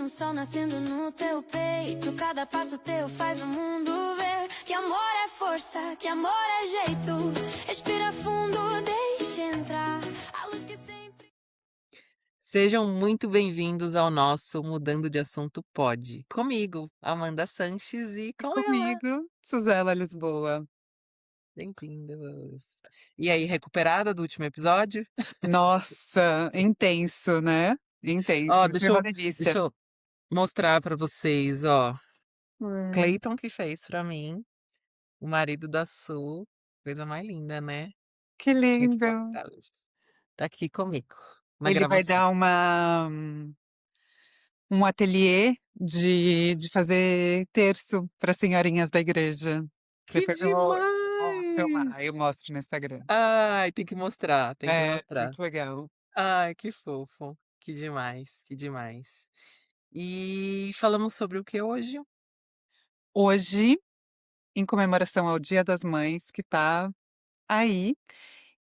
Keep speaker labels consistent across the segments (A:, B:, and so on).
A: sol nascendo no teu peito. Cada passo teu faz o mundo ver que amor é força, que amor é jeito. Respira fundo, deixa entrar a luz que sempre.
B: Sejam muito bem-vindos ao nosso Mudando de Assunto Pod. Comigo, Amanda Sanches e
C: E
B: com ela.
C: comigo, Suzela Lisboa.
B: Bem-vindos. E aí, recuperada do último episódio?
C: Nossa, intenso, né? Intenso,
B: Ó,
C: mas foi
B: deixa
C: uma
B: eu,
C: delícia.
B: deixa eu mostrar pra vocês, ó.
C: Hum.
B: Cleiton que fez pra mim, o marido da Su. Coisa mais linda, né?
C: Que
B: Tinha que
C: lindo.
B: mostrar hoje. Tá aqui comigo, na
C: Ele vai
B: gravação.
C: dar um ateliê de fazer terço para senhorinhas da igreja.
B: Que
C: Depois eu vou filmar, aí eu
B: demais!
C: mostro no Instagram.
B: Ai, tem que mostrar, tem que
C: É,
B: mostrar.
C: muito legal.
B: Ai, que fofo. Que demais, que demais. E falamos sobre o que hoje?
C: Hoje, em comemoração ao Dia das Mães, que tá aí.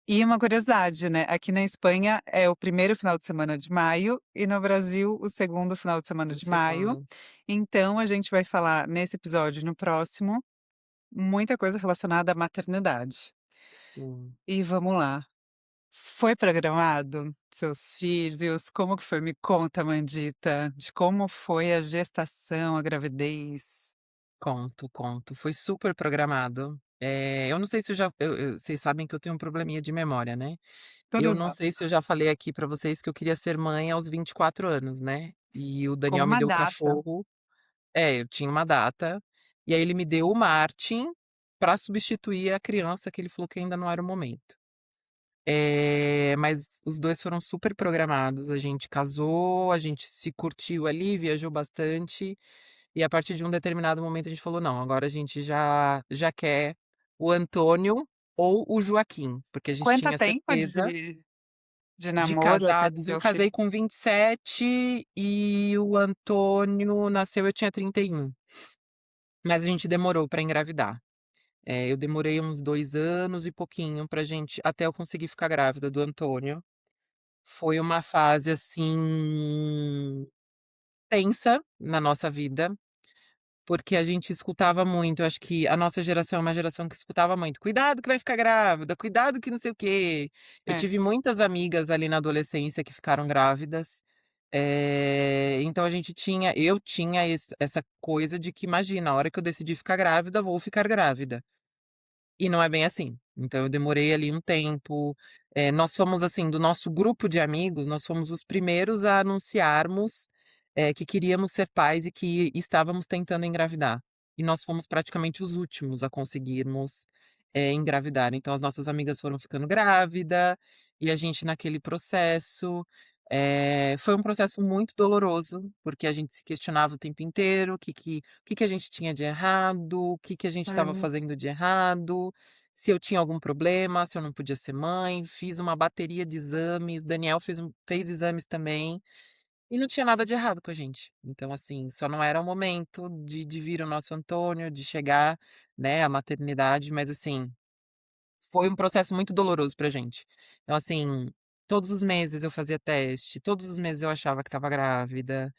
C: E uma curiosidade, né, aqui na Espanha é o primeiro final de semana de maio e no Brasil o segundo final de semana
B: O
C: de maio.
B: segundo.
C: Então a gente vai falar nesse episódio e no próximo, muita coisa relacionada à maternidade.
B: Sim.
C: E vamos lá. Foi programado? Seus filhos? Como que foi? Me conta, Mandita, de como foi a gestação, a gravidez.
B: Conto, conto. Foi super programado. Eu não sei se eu já vocês sabem que eu tenho um probleminha de memória, né. Eu
C: Todas
B: não
C: nós.
B: sei se eu já falei aqui pra vocês que eu queria ser mãe aos 24 anos, né. E o
C: Com
B: Daniel me
C: uma
B: deu o
C: data.
B: cachorro. Eu tinha uma data, e aí ele me deu o Martin pra substituir a criança que ele falou que ainda não era o momento. Mas os 2 foram super programados, a gente casou, a gente se curtiu ali, viajou bastante, e a partir de um determinado momento a gente falou: "Não, agora a gente já quer o Antônio ou o Joaquim", porque a gente
C: Quanto
B: tinha
C: tempo
B: certeza
C: de
B: de
C: namoro até
B: casados.
C: ter
B: Eu
C: o filho?
B: casei com 27 e o Antônio nasceu, eu tinha 31, mas a gente demorou pra engravidar. Eu demorei uns 2 anos e pouquinho pra gente até eu conseguir ficar grávida do Antônio. Foi uma fase, assim, tensa na nossa vida, porque a gente escutava muito, eu acho que a nossa geração é uma geração que escutava muito: "Cuidado que vai ficar grávida, cuidado que não sei o quê". Eu
C: É.
B: tive muitas amigas ali na adolescência que ficaram grávidas, então eu tinha essa coisa de que imagina, a hora que eu decidi ficar grávida, vou ficar grávida. E não é bem assim. Então eu demorei ali um tempo, nós fomos, assim, do nosso grupo de amigos, nós fomos os primeiros a anunciarmos, que queríamos ser pais e que estávamos tentando engravidar. E nós fomos praticamente os últimos a conseguirmos, engravidar. Então as nossas amigas foram ficando grávida, e a gente naquele processo. Foi um processo muito doloroso, porque a gente se questionava o tempo inteiro, o que que a gente tinha de errado, o que que a gente estava
C: Hum.
B: fazendo de errado, se eu tinha algum problema, se eu não podia ser mãe. Fiz uma bateria de exames, Daniel fez exames também, e não tinha nada de errado com a gente. Então, assim, só não era o momento de vir o nosso Antônio, de chegar, né, a maternidade, mas assim, foi um processo muito doloroso pra gente. Então, assim, todos os meses eu fazia teste, todos os meses eu achava que estava grávida.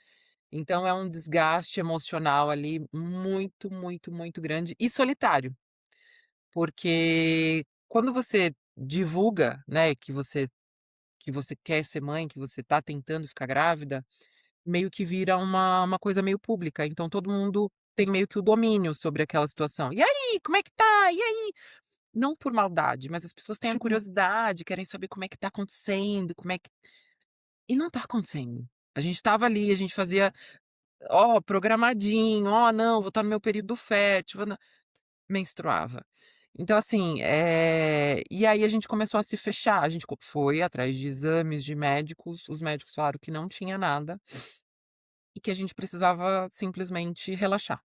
B: Então é um desgaste emocional ali muito, muito, muito grande e solitário, porque quando você divulga, né, que você quer ser mãe, que você tá tentando ficar grávida, meio que vira uma coisa meio pública, então todo mundo tem meio que o domínio sobre aquela situação. "E aí, como é que tá? E aí?" Não por maldade, mas as pessoas têm a curiosidade, querem saber como é que tá acontecendo, como é que e não tá acontecendo. A gente estava ali, a gente fazia, ó, programadinho, "Ó, não, vou estar no meu período fértil, vou na", menstruava. Então assim, e aí a gente começou a se fechar, a gente foi atrás de exames de médicos, os médicos falaram que não tinha nada, e que a gente precisava simplesmente relaxar.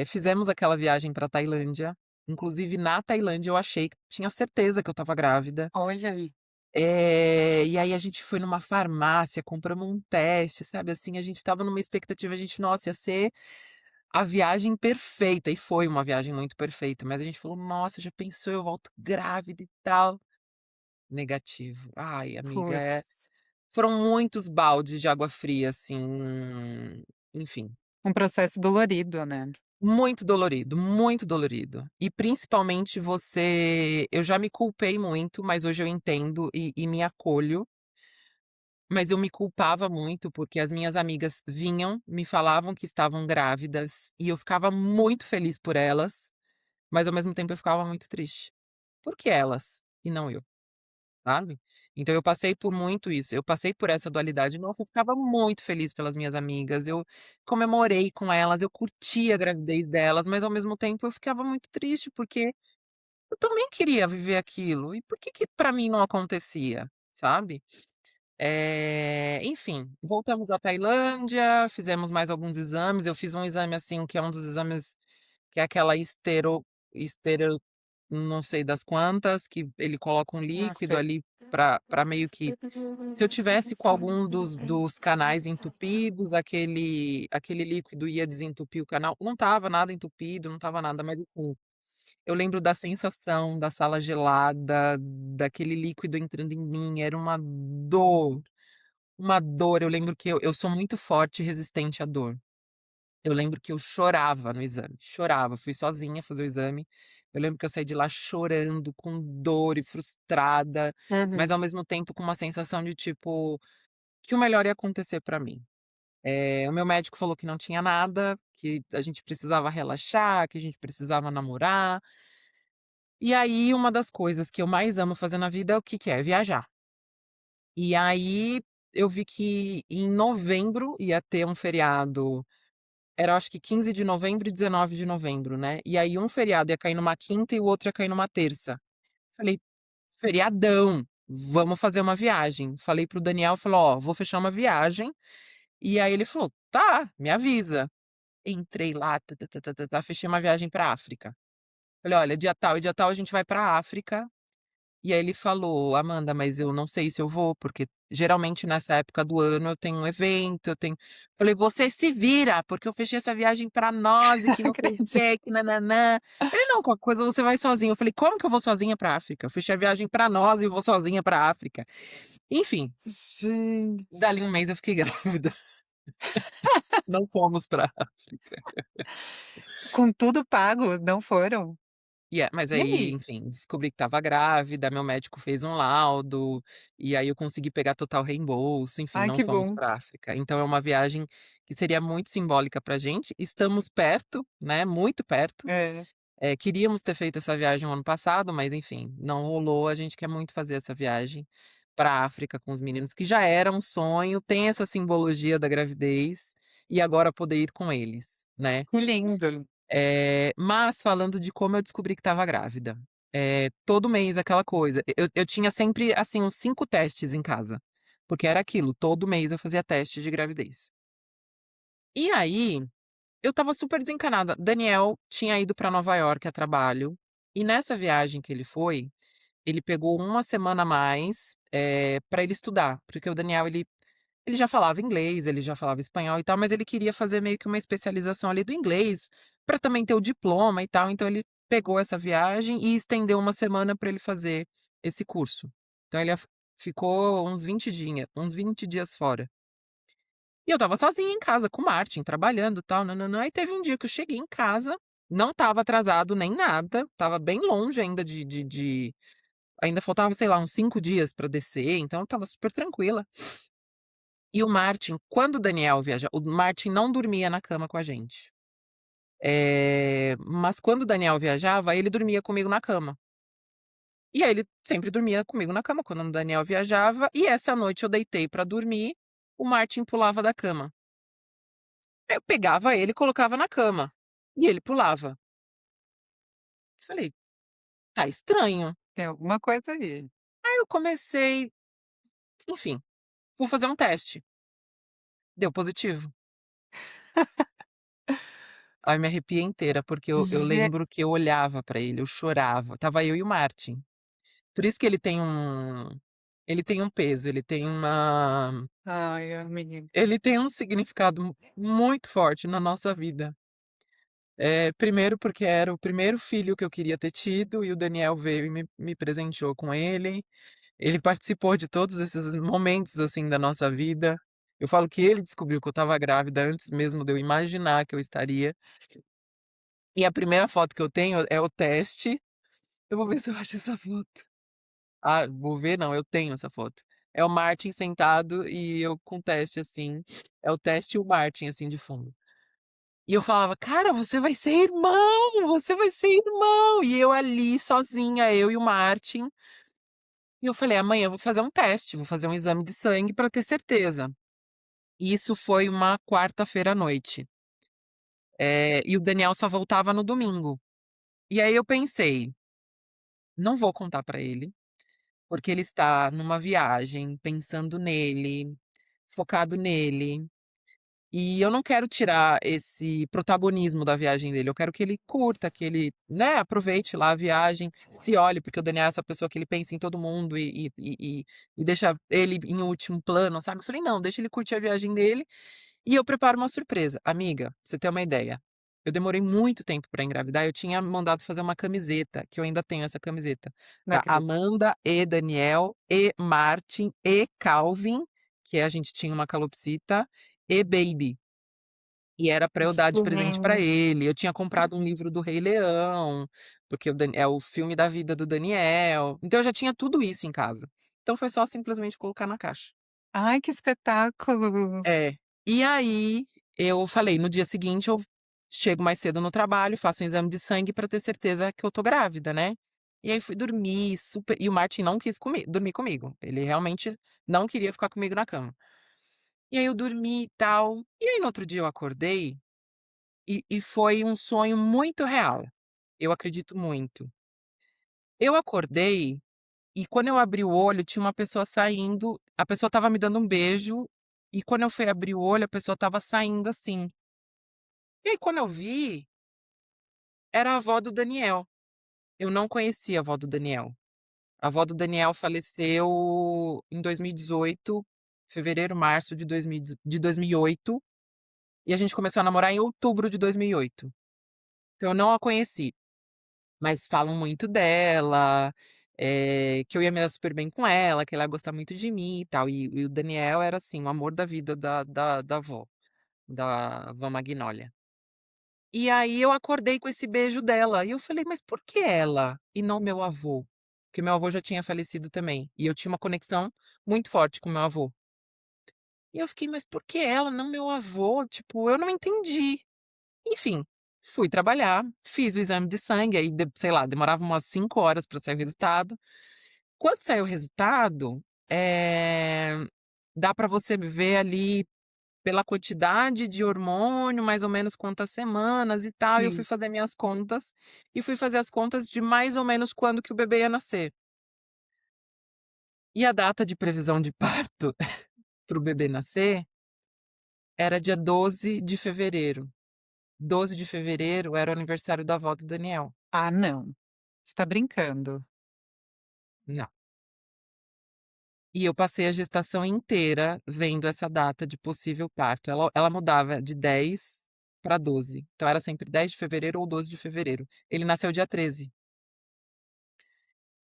B: Fizemos aquela viagem pra Tailândia, inclusive na Tailândia eu achei que tinha certeza que eu estava grávida.
C: Olha aí.
B: E aí a gente foi numa farmácia, compramos um teste, sabe, assim, a gente estava numa expectativa, a gente: "Nossa, ia ser a viagem perfeita", e foi uma viagem muito perfeita, mas a gente falou: "Nossa, já pensou, eu volto grávida e tal?". Negativo. Ai, amiga,
C: Puts.
B: foram muitos baldes de água fria, assim, enfim,
C: Um processo dolorido, né.
B: muito dolorido, muito dolorido. E principalmente eu já me culpei muito, mas hoje eu entendo e me acolho, mas eu me culpava muito, porque as minhas amigas vinham, me falavam que estavam grávidas, e eu ficava muito feliz por elas, mas ao mesmo tempo eu ficava muito triste. Por que elas e não eu? Sabe? Então eu passei por muito isso, eu passei por essa dualidade. Nossa, eu ficava muito feliz pelas minhas amigas, eu comemorei com elas, eu curti a gravidez delas, mas ao mesmo tempo eu ficava muito triste, porque eu também queria viver aquilo, e por que que pra mim não acontecia, sabe? Enfim, voltamos à Tailândia, fizemos mais alguns exames, eu fiz um exame, assim, que é um dos exames que é aquela estero não sei das quantas, que ele coloca um
C: Ah,
B: líquido
C: sei.
B: ali pra meio que se eu tivesse com algum dos canais entupidos, aquele líquido ia desentupir o canal. Não estava nada entupido, não estava nada, mas assim, eu lembro da sensação da sala gelada, daquele líquido entrando em mim, era uma dor. Eu lembro que eu sou muito forte e resistente à dor. Eu lembro que eu chorava no exame, chorava, fui sozinha fazer o exame. Eu lembro que eu saí de lá chorando, com dor e frustrada, mas
C: Uhum.
B: ao mesmo tempo com uma sensação de tipo, que o melhor ia acontecer pra mim. O meu médico falou que não tinha nada, que a gente precisava relaxar, que a gente precisava namorar. E aí uma das coisas que eu mais amo fazer na vida é o que que é? Viajar. E aí eu vi que em novembro ia ter um feriado. Era acho que 15 de novembro e 19 de novembro, né. E aí um feriado ia cair numa quinta e o outro ia cair numa terça. Falei: "Feriadão, vamos fazer uma viagem". Falei para o Daniel, falou: "Ó, vou fechar uma viagem". E aí ele falou: "Tá, me avisa". Entrei lá, tá-tá-tá-tá-tá, fechei uma viagem pra África. Falei: "Olha, dia tal e dia tal a gente vai pra África". E aí ele falou: "Amanda, mas eu não sei se eu vou, porque geralmente nessa época do ano eu tenho um evento, eu tenho". Falei: "Você se vira, porque eu fechei essa viagem pra nós e que não sei o
C: Acredito.
B: quê, que nã-nã-nã". Ele: "Não, qualquer coisa você vai sozinho". Eu falei: "Como que eu vou sozinha pra África? Eu fechei a viagem pra nós e vou sozinha pra África". Enfim,
C: Gente.
B: dali um mês eu fiquei grávida. Não fomos pra África.
C: Com tudo pago, não foram?
B: Mas
C: E
B: aí,
C: aí?
B: enfim, descobri que estava grávida, meu médico fez um laudo, e aí eu consegui pegar total reembolso, enfim,
C: Ai,
B: não
C: que
B: fomos
C: bom.
B: pra África. Então é uma viagem que seria muito simbólica pra gente, estamos perto, né, muito perto.
C: É.
B: Queríamos ter feito essa viagem o ano passado, mas enfim, não rolou, a gente quer muito fazer essa viagem pra África com os meninos, que já era um sonho, tem essa simbologia da gravidez, e agora poder ir com eles, né.
C: Que lindo.
B: Mas falando de como eu descobri que estava grávida, todo mês aquela coisa, eu tinha sempre, assim, uns 5 testes em casa, porque era aquilo, todo mês eu fazia teste de gravidez. E aí, eu estava super desencanada, Daniel tinha ido pra Nova York a trabalho, e nessa viagem que ele foi, ele pegou uma semana a mais, pra ele estudar, porque o Daniel ele já falava inglês, ele já falava espanhol e tal, mas ele queria fazer meio que uma especialização ali do inglês, pra também ter o diploma e tal, então ele pegou essa viagem e estendeu uma semana pra ele fazer esse curso. Então ele ficou uns 20 dias fora. E eu estava sozinha em casa com o Martin, trabalhando, tal, nã-nã-nã, aí teve um dia que eu cheguei em casa, não estava atrasado nem nada, estava bem longe ainda de ainda faltava, sei lá, uns 5 dias pra descer, então eu estava super tranquila. E o Martin, quando o Daniel viaja o Martin não dormia na cama com a gente. Mas quando o Daniel viajava, ele dormia comigo na cama. E aí ele sempre dormia comigo na cama quando o Daniel viajava, e essa noite eu deitei pra dormir, o Martin pulava da cama. Aí eu pegava ele e colocava na cama, e ele pulava. Falei: "Tá estranho".
C: Tem alguma coisa aí.
B: Aí eu comecei, enfim, vou fazer um teste, deu positivo. Ai, me arrepiei inteira, porque eu
C: Ge
B: lembro que eu olhava pra ele, eu chorava, estava eu e o Martin. Por isso que ele tem um peso,
C: Ai, amiga.
B: ele tem um significado muito forte na nossa vida. Primeiro porque era o primeiro filho que eu queria ter tido e o Daniel veio e me presenteou com ele. Ele participou de todos esses momentos, assim, da nossa vida. Eu falo que ele descobriu que eu estava grávida antes mesmo de eu imaginar que eu estaria. E a primeira foto que eu tenho é o teste. Eu vou ver se eu acho essa foto. Ah, vou ver não, eu tenho essa foto. É o Martin sentado e eu com o teste, assim. É o teste e o Martin, assim, de fundo. E eu falava: "Cara, você vai ser irmão, você vai ser irmão". E eu ali sozinha, eu e o Martin. E eu falei: "Amanhã eu vou fazer um teste, vou fazer um exame de sangue pra ter certeza". Isso foi uma quarta-feira à noite. E o Daniel só voltava no domingo. E aí eu pensei: "Não vou contar pra ele, porque ele está numa viagem, pensando nele, focado nele. E eu não quero tirar esse protagonismo da viagem dele, eu quero que ele curta, que ele, né, aproveite lá a viagem, se olhe, porque o Daniel é essa pessoa que ele pensa em todo mundo e deixa ele em último plano, sabe. Eu falei: "Não, deixa ele curtir a viagem dele e eu preparo uma surpresa". Amiga, pra você ter uma ideia, eu demorei muito tempo pra engravidar, eu tinha mandado fazer uma camiseta, que eu ainda tenho essa camiseta,
C: Não
B: tá
C: acredito.
B: Amanda e Daniel e Martin e Calvin, que a gente tinha uma calopsita, e Baby. E era pra eu dar de presente pra
C: Gente.
B: ele. Eu tinha comprado um livro do Rei Leão, porque é o filme da vida do Daniel. Então eu já tinha tudo isso em casa. Então foi só simplesmente colocar na caixa.
C: Ai, que espetáculo.
B: É. E aí eu falei: "No dia seguinte eu chego mais cedo no trabalho, faço um exame de sangue pra ter certeza que eu tô grávida, né". E aí fui dormir super e o Martin não quis dormir comigo. Ele realmente não queria ficar comigo na cama. E aí eu dormi e tal. E aí no outro dia eu acordei e foi um sonho muito real. Eu acredito muito. Eu acordei e quando eu abri o olho tinha uma pessoa saindo, a pessoa estava me dando um beijo, e quando eu fui abrir o olho a pessoa estava saindo assim. E aí quando eu vi, era a avó do Daniel. Eu não conhecia a avó do Daniel. A avó do Daniel faleceu em 2018, fevereiro, março de 2008, e a gente começou a namorar em outubro de 2008. Então eu não a conheci. Mas falam muito dela, que eu ia me dar super bem com ela, que ela ia gostar muito de mim e tal. E o Daniel era, assim, o amor da vida da avó, da avó Magnólia. E aí eu acordei com esse beijo dela, e eu falei: "Mas por que ela e não meu avô?". Porque meu avô já tinha falecido também, e eu tinha uma conexão muito forte com meu avô. E eu fiquei: "Mas por que ela, não meu avô?". Tipo, eu não entendi. Enfim, fui trabalhar, fiz o exame de sangue, aí sei lá, demorava umas 5 horas para sair o resultado. Quando saiu o resultado, dá para você ver ali pela quantidade de hormônio, mais ou menos quantas semanas e tal, e eu fui
C: Sim.
B: fazer minhas contas, e fui fazer as contas de mais ou menos quando que o bebê ia nascer. E a data de previsão de parto para o bebê nascer era dia 12 de fevereiro. 12 de fevereiro era o aniversário da avó do Daniel.
C: Ah, não. Você tá brincando.
B: Não. E eu passei a gestação inteira vendo essa data de possível parto. Ela mudava de 10 para 12. Então era sempre 10 de fevereiro ou 12 de fevereiro. Ele nasceu dia 13.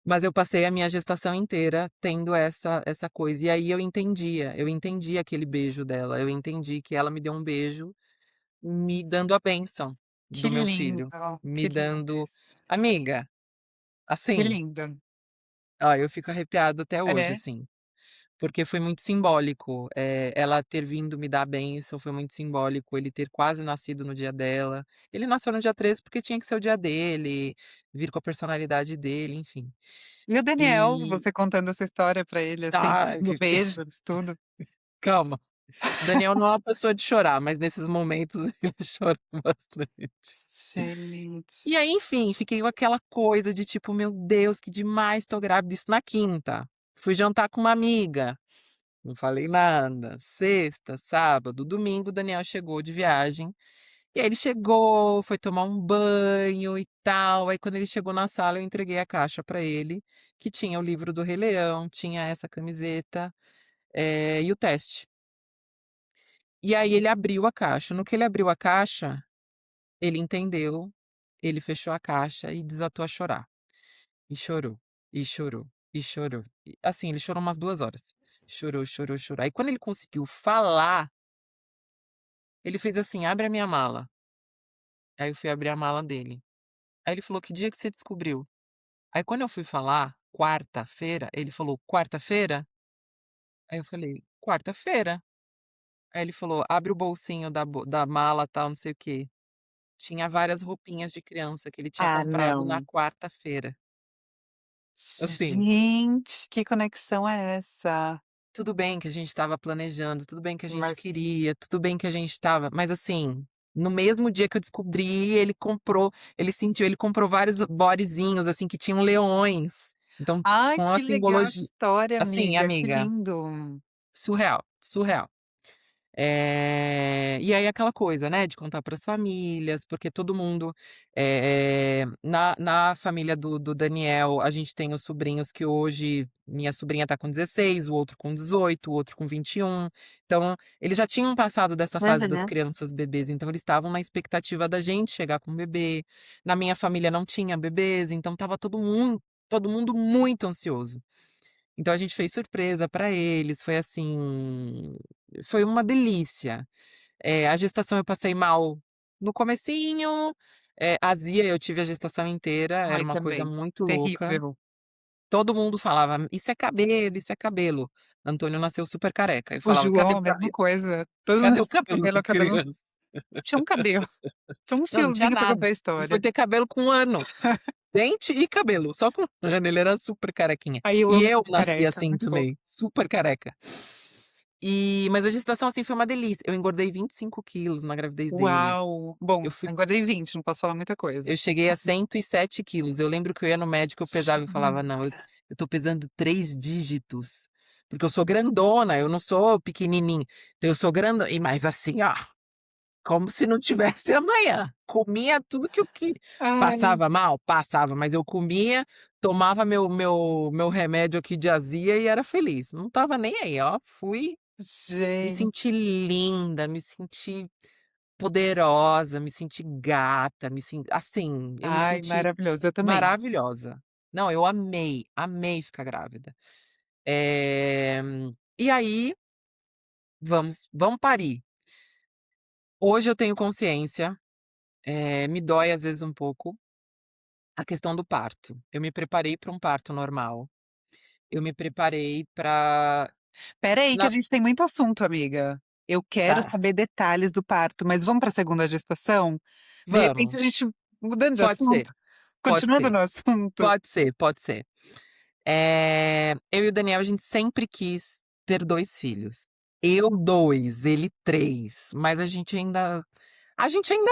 B: Mas eu passei a minha gestação inteira tendo essa coisa. E aí eu entendi aquele beijo dela. Eu entendi que ela me deu um beijo me dando a bênção
C: Que
B: do meu filho.
C: lindo,
B: Me
C: que lindo
B: dando
C: isso.
B: amiga,
C: Que
B: assim,
C: lindo.
B: ó, eu fico arrepiada até hoje,
C: É.
B: assim. Porque foi muito simbólico, ela ter vindo me dar a bênção foi muito simbólico, ele ter quase nascido no dia dela. Ele nasceu no dia 13 porque tinha que ser o dia dele, vir com a personalidade dele, enfim.
C: E o Daniel,
B: E
C: você contando essa história pra ele, assim,
B: ai,
C: no beijo, de tudo.
B: calma. O Daniel não é uma pessoa de chorar, mas nesses momentos ele chora bastante.
C: Gente.
B: E aí, enfim, fiquei com aquela coisa de tipo: "Meu Deus, que demais, tô grávida", isso na quinta. Fui jantar com uma amiga. Não falei nada. Sexta, sábado, domingo, o Daniel chegou de viagem. E aí ele chegou, foi tomar um banho e tal. Aí quando ele chegou na sala, eu entreguei a caixa pra ele, que tinha o livro do Rei Leão, tinha essa camiseta, e o teste. E aí ele abriu a caixa. No que ele abriu a caixa, ele entendeu, ele fechou a caixa e desatou a chorar. E chorou, e chorou. e chorou. E, assim, ele chorou umas 2 horas. Chorou, chorou, chorou. Aí quando ele conseguiu falar, ele fez assim: "Abre a minha mala". Aí eu fui abrir a mala dele. Aí ele falou: "Que dia que você descobriu?". Aí quando eu fui falar, quarta-feira, ele falou: "Quarta-feira?". Aí eu falei: "Quarta-feira". Aí ele falou: "Abre o bolsinho da mala, tal, não sei o quê". Tinha várias roupinhas de criança que ele tinha
C: Ah,
B: comprado na
C: não.
B: quarta-feira. Assim,
C: Gente, que conexão é essa?
B: tudo bem que a gente estava planejando, tudo bem que a gente
C: Mas
B: queria, tudo bem que a gente estava, mas assim, no mesmo dia que eu descobri, ele comprou vários bodezinhos, assim, que tinham leões. Então,
C: ai,
B: com a
C: que legal essa
B: simbologia
C: história,
B: assim,
C: amiga, que
B: amiga,
C: lindo.
B: surreal, surreal. E aí aquela coisa, né, de contar para as famílias, porque todo mundo, na família do Daniel, a gente tem os sobrinhos que hoje minha sobrinha tá com 16, o outro com 18, o outro com 21. Então, eles já tinham passado dessa fase das
C: Uhum.
B: crianças bebês, então eles estavam na expectativa da gente chegar com um bebê. Na minha família não tinha bebês, então estava todo mundo muito ansioso. Então a gente fez surpresa pra eles, foi assim, foi uma delícia. A gestação eu passei mal no comecinho, azia eu tive a gestação inteira, era
C: Ai,
B: uma coisa
C: também.
B: muito louca.
C: Terrível.
B: Todo mundo falava: "Isso é cabelo, isso é cabelo". Antônio nasceu super careca, eu
C: O
B: falava: "Cadê
C: João,
B: o
C: a mesma
B: cabelo?
C: coisa. Todo mundo
B: Cadê o
C: nasceu com
B: cabelo da
C: cabelo, cada um
B: criança?".
C: tinha um cabelo, tinha um
B: Não, não tinha
C: fiozinho pra
B: nada.
C: contar a
B: Ele foi
C: história.
B: ter cabelo com 1 ano, dente e cabelo, só com 1 ano, ele era super carequinha.
C: Ai, eu
B: E
C: amo
B: eu nasci
C: careca,
B: assim
C: muito fofo.
B: também, super careca. Mas a gestação, assim, foi uma delícia. Eu engordei 25 quilos na gravidez dele.
C: Uau! Bom,
B: Eu fui
C: engordei 20, não posso falar muita coisa.
B: eu cheguei a 107 quilos. Eu lembro que eu ia no médico, eu pesava e falava: "Não, eu tô pesando 3 dígitos", porque eu sou grandona, eu não sou pequenininha. Então eu sou grandona mas assim, ó, como se não tivesse amanhã. Comia tudo que eu queria.
C: Ai,
B: Passava mal? Passava, mas eu comia, tomava meu remédio aqui de azia e era feliz. Não estava nem aí, ó, me senti
C: gente.
B: linda, me senti poderosa, me senti gata, assim, eu me
C: Ai,
B: senti
C: maravilhoso, eu também.
B: maravilhosa. Não, eu amei, amei ficar grávida. Eh, e aí, vamos parir. Hoje eu tenho consciência, me dói às vezes um pouco a questão do parto. Eu me preparei para um parto normal, eu me preparei para
C: Espera aí que a
B: na
C: gente tem muito assunto, amiga. Eu quero
B: tá,
C: saber detalhes do parto, mas vamos pra segunda gestação? De repente a
B: vamos,
C: gente mudando de
B: pode ser,
C: assunto,
B: pode
C: continuando
B: ser,
C: no assunto.
B: pode ser, pode ser. Eu e o Daniel, a gente sempre quis ter 2 filhos. Eu 2, ele 3, mas a gente ainda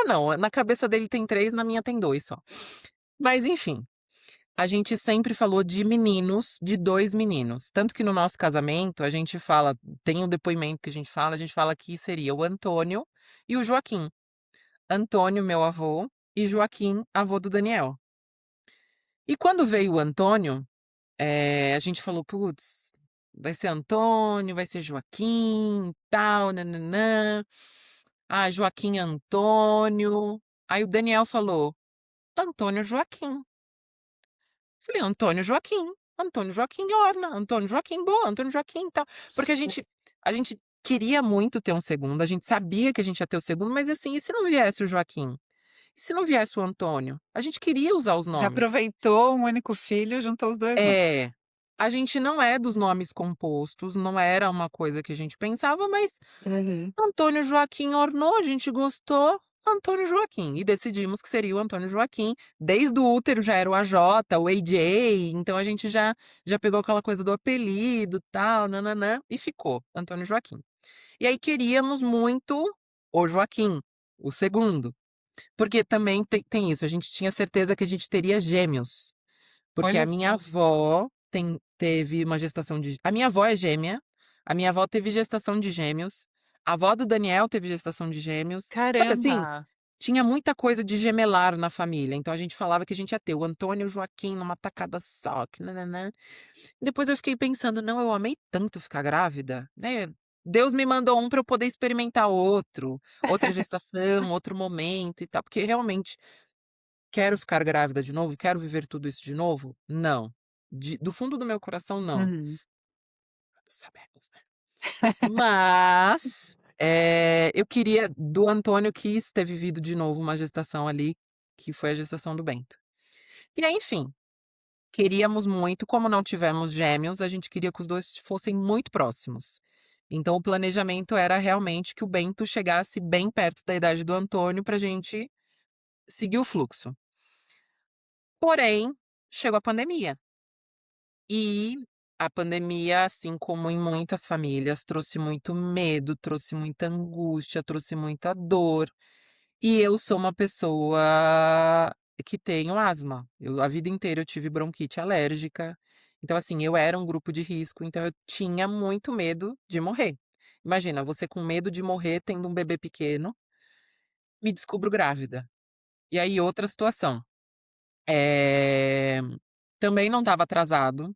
B: não, na cabeça dele tem 3, na minha tem 2 só. Mas enfim, a gente sempre falou de meninos, de 2 meninos, tanto que no nosso casamento a gente fala tem um depoimento que a gente fala que seria o Antônio e o Joaquim. Antônio, meu avô, e Joaquim, avô do Daniel. E quando veio o Antônio, a gente falou: "Putz, vai ser Antônio, vai ser Joaquim, tal, nã-nã-nã. Ah, Joaquim Antônio". Aí o Daniel falou: "Antônio Joaquim". Falei: Antônio Joaquim orna, Antônio Joaquim boa, Antônio Joaquim tal". Porque a gente queria muito ter um segundo, a gente sabia que a gente ia ter o segundo, mas assim, e se não viesse o Joaquim? E se não viesse o Antônio? A gente queria usar os
C: Já
B: nomes.
C: aproveitou um único filho, juntou os 2 nomes.
B: É. A gente não é dos nomes compostos, não era uma coisa que a gente pensava, mas
C: Uhum.
B: Antônio Joaquim ornou, a gente gostou, Antônio Joaquim. E decidimos que seria o Antônio Joaquim. Desde o útero já era o AJ, o AJ, então a gente já pegou aquela coisa do apelido, tal, nã-nã-nã, e ficou, Antônio Joaquim. E aí queríamos muito o Joaquim, o segundo, porque também tem isso, a gente tinha certeza que a gente teria gêmeos. Porque a
C: Olha
B: minha
C: só.
B: avó teve uma gestação de a minha avó é gêmea, a minha avó teve gestação de gêmeos, a avó do Daniel teve gestação de gêmeos. Sabe assim?
C: Caramba!
B: Tinha muita coisa de gemelar na família, então a gente falava que a gente ia ter o Antônio e o Joaquim numa tacada só, que nã-nã-nã. Depois eu fiquei pensando: "Não, eu amei tanto ficar grávida, né, Deus me mandou um para eu poder experimentar outro, outra gestação, outro momento e tal", porque realmente quero ficar grávida de novo? Quero viver tudo isso de novo? Não. Do fundo do meu coração, não.
C: Uhum.
B: Sabemos, né. Mas, eu queria do Antônio quis ter vivido de novo uma gestação ali, que foi a gestação do Bento. E aí, enfim, queríamos muito, como não tivemos gêmeos, a gente queria que os 2 fossem muito próximos. Então o planejamento era realmente que o Bento chegasse bem perto da idade do Antônio pra gente seguir o fluxo. Porém, chegou a pandemia. E a pandemia, assim como em muitas famílias, trouxe muito medo, trouxe muita angústia, trouxe muita dor. E eu sou uma pessoa que tenho asma. A vida inteira eu tive bronquite alérgica. Então, assim, eu era um grupo de risco, então eu tinha muito medo de morrer. Imagina, você com medo de morrer tendo um bebê pequeno, me descubro grávida. E aí, outra situação. Eh, Também não estava atrasado.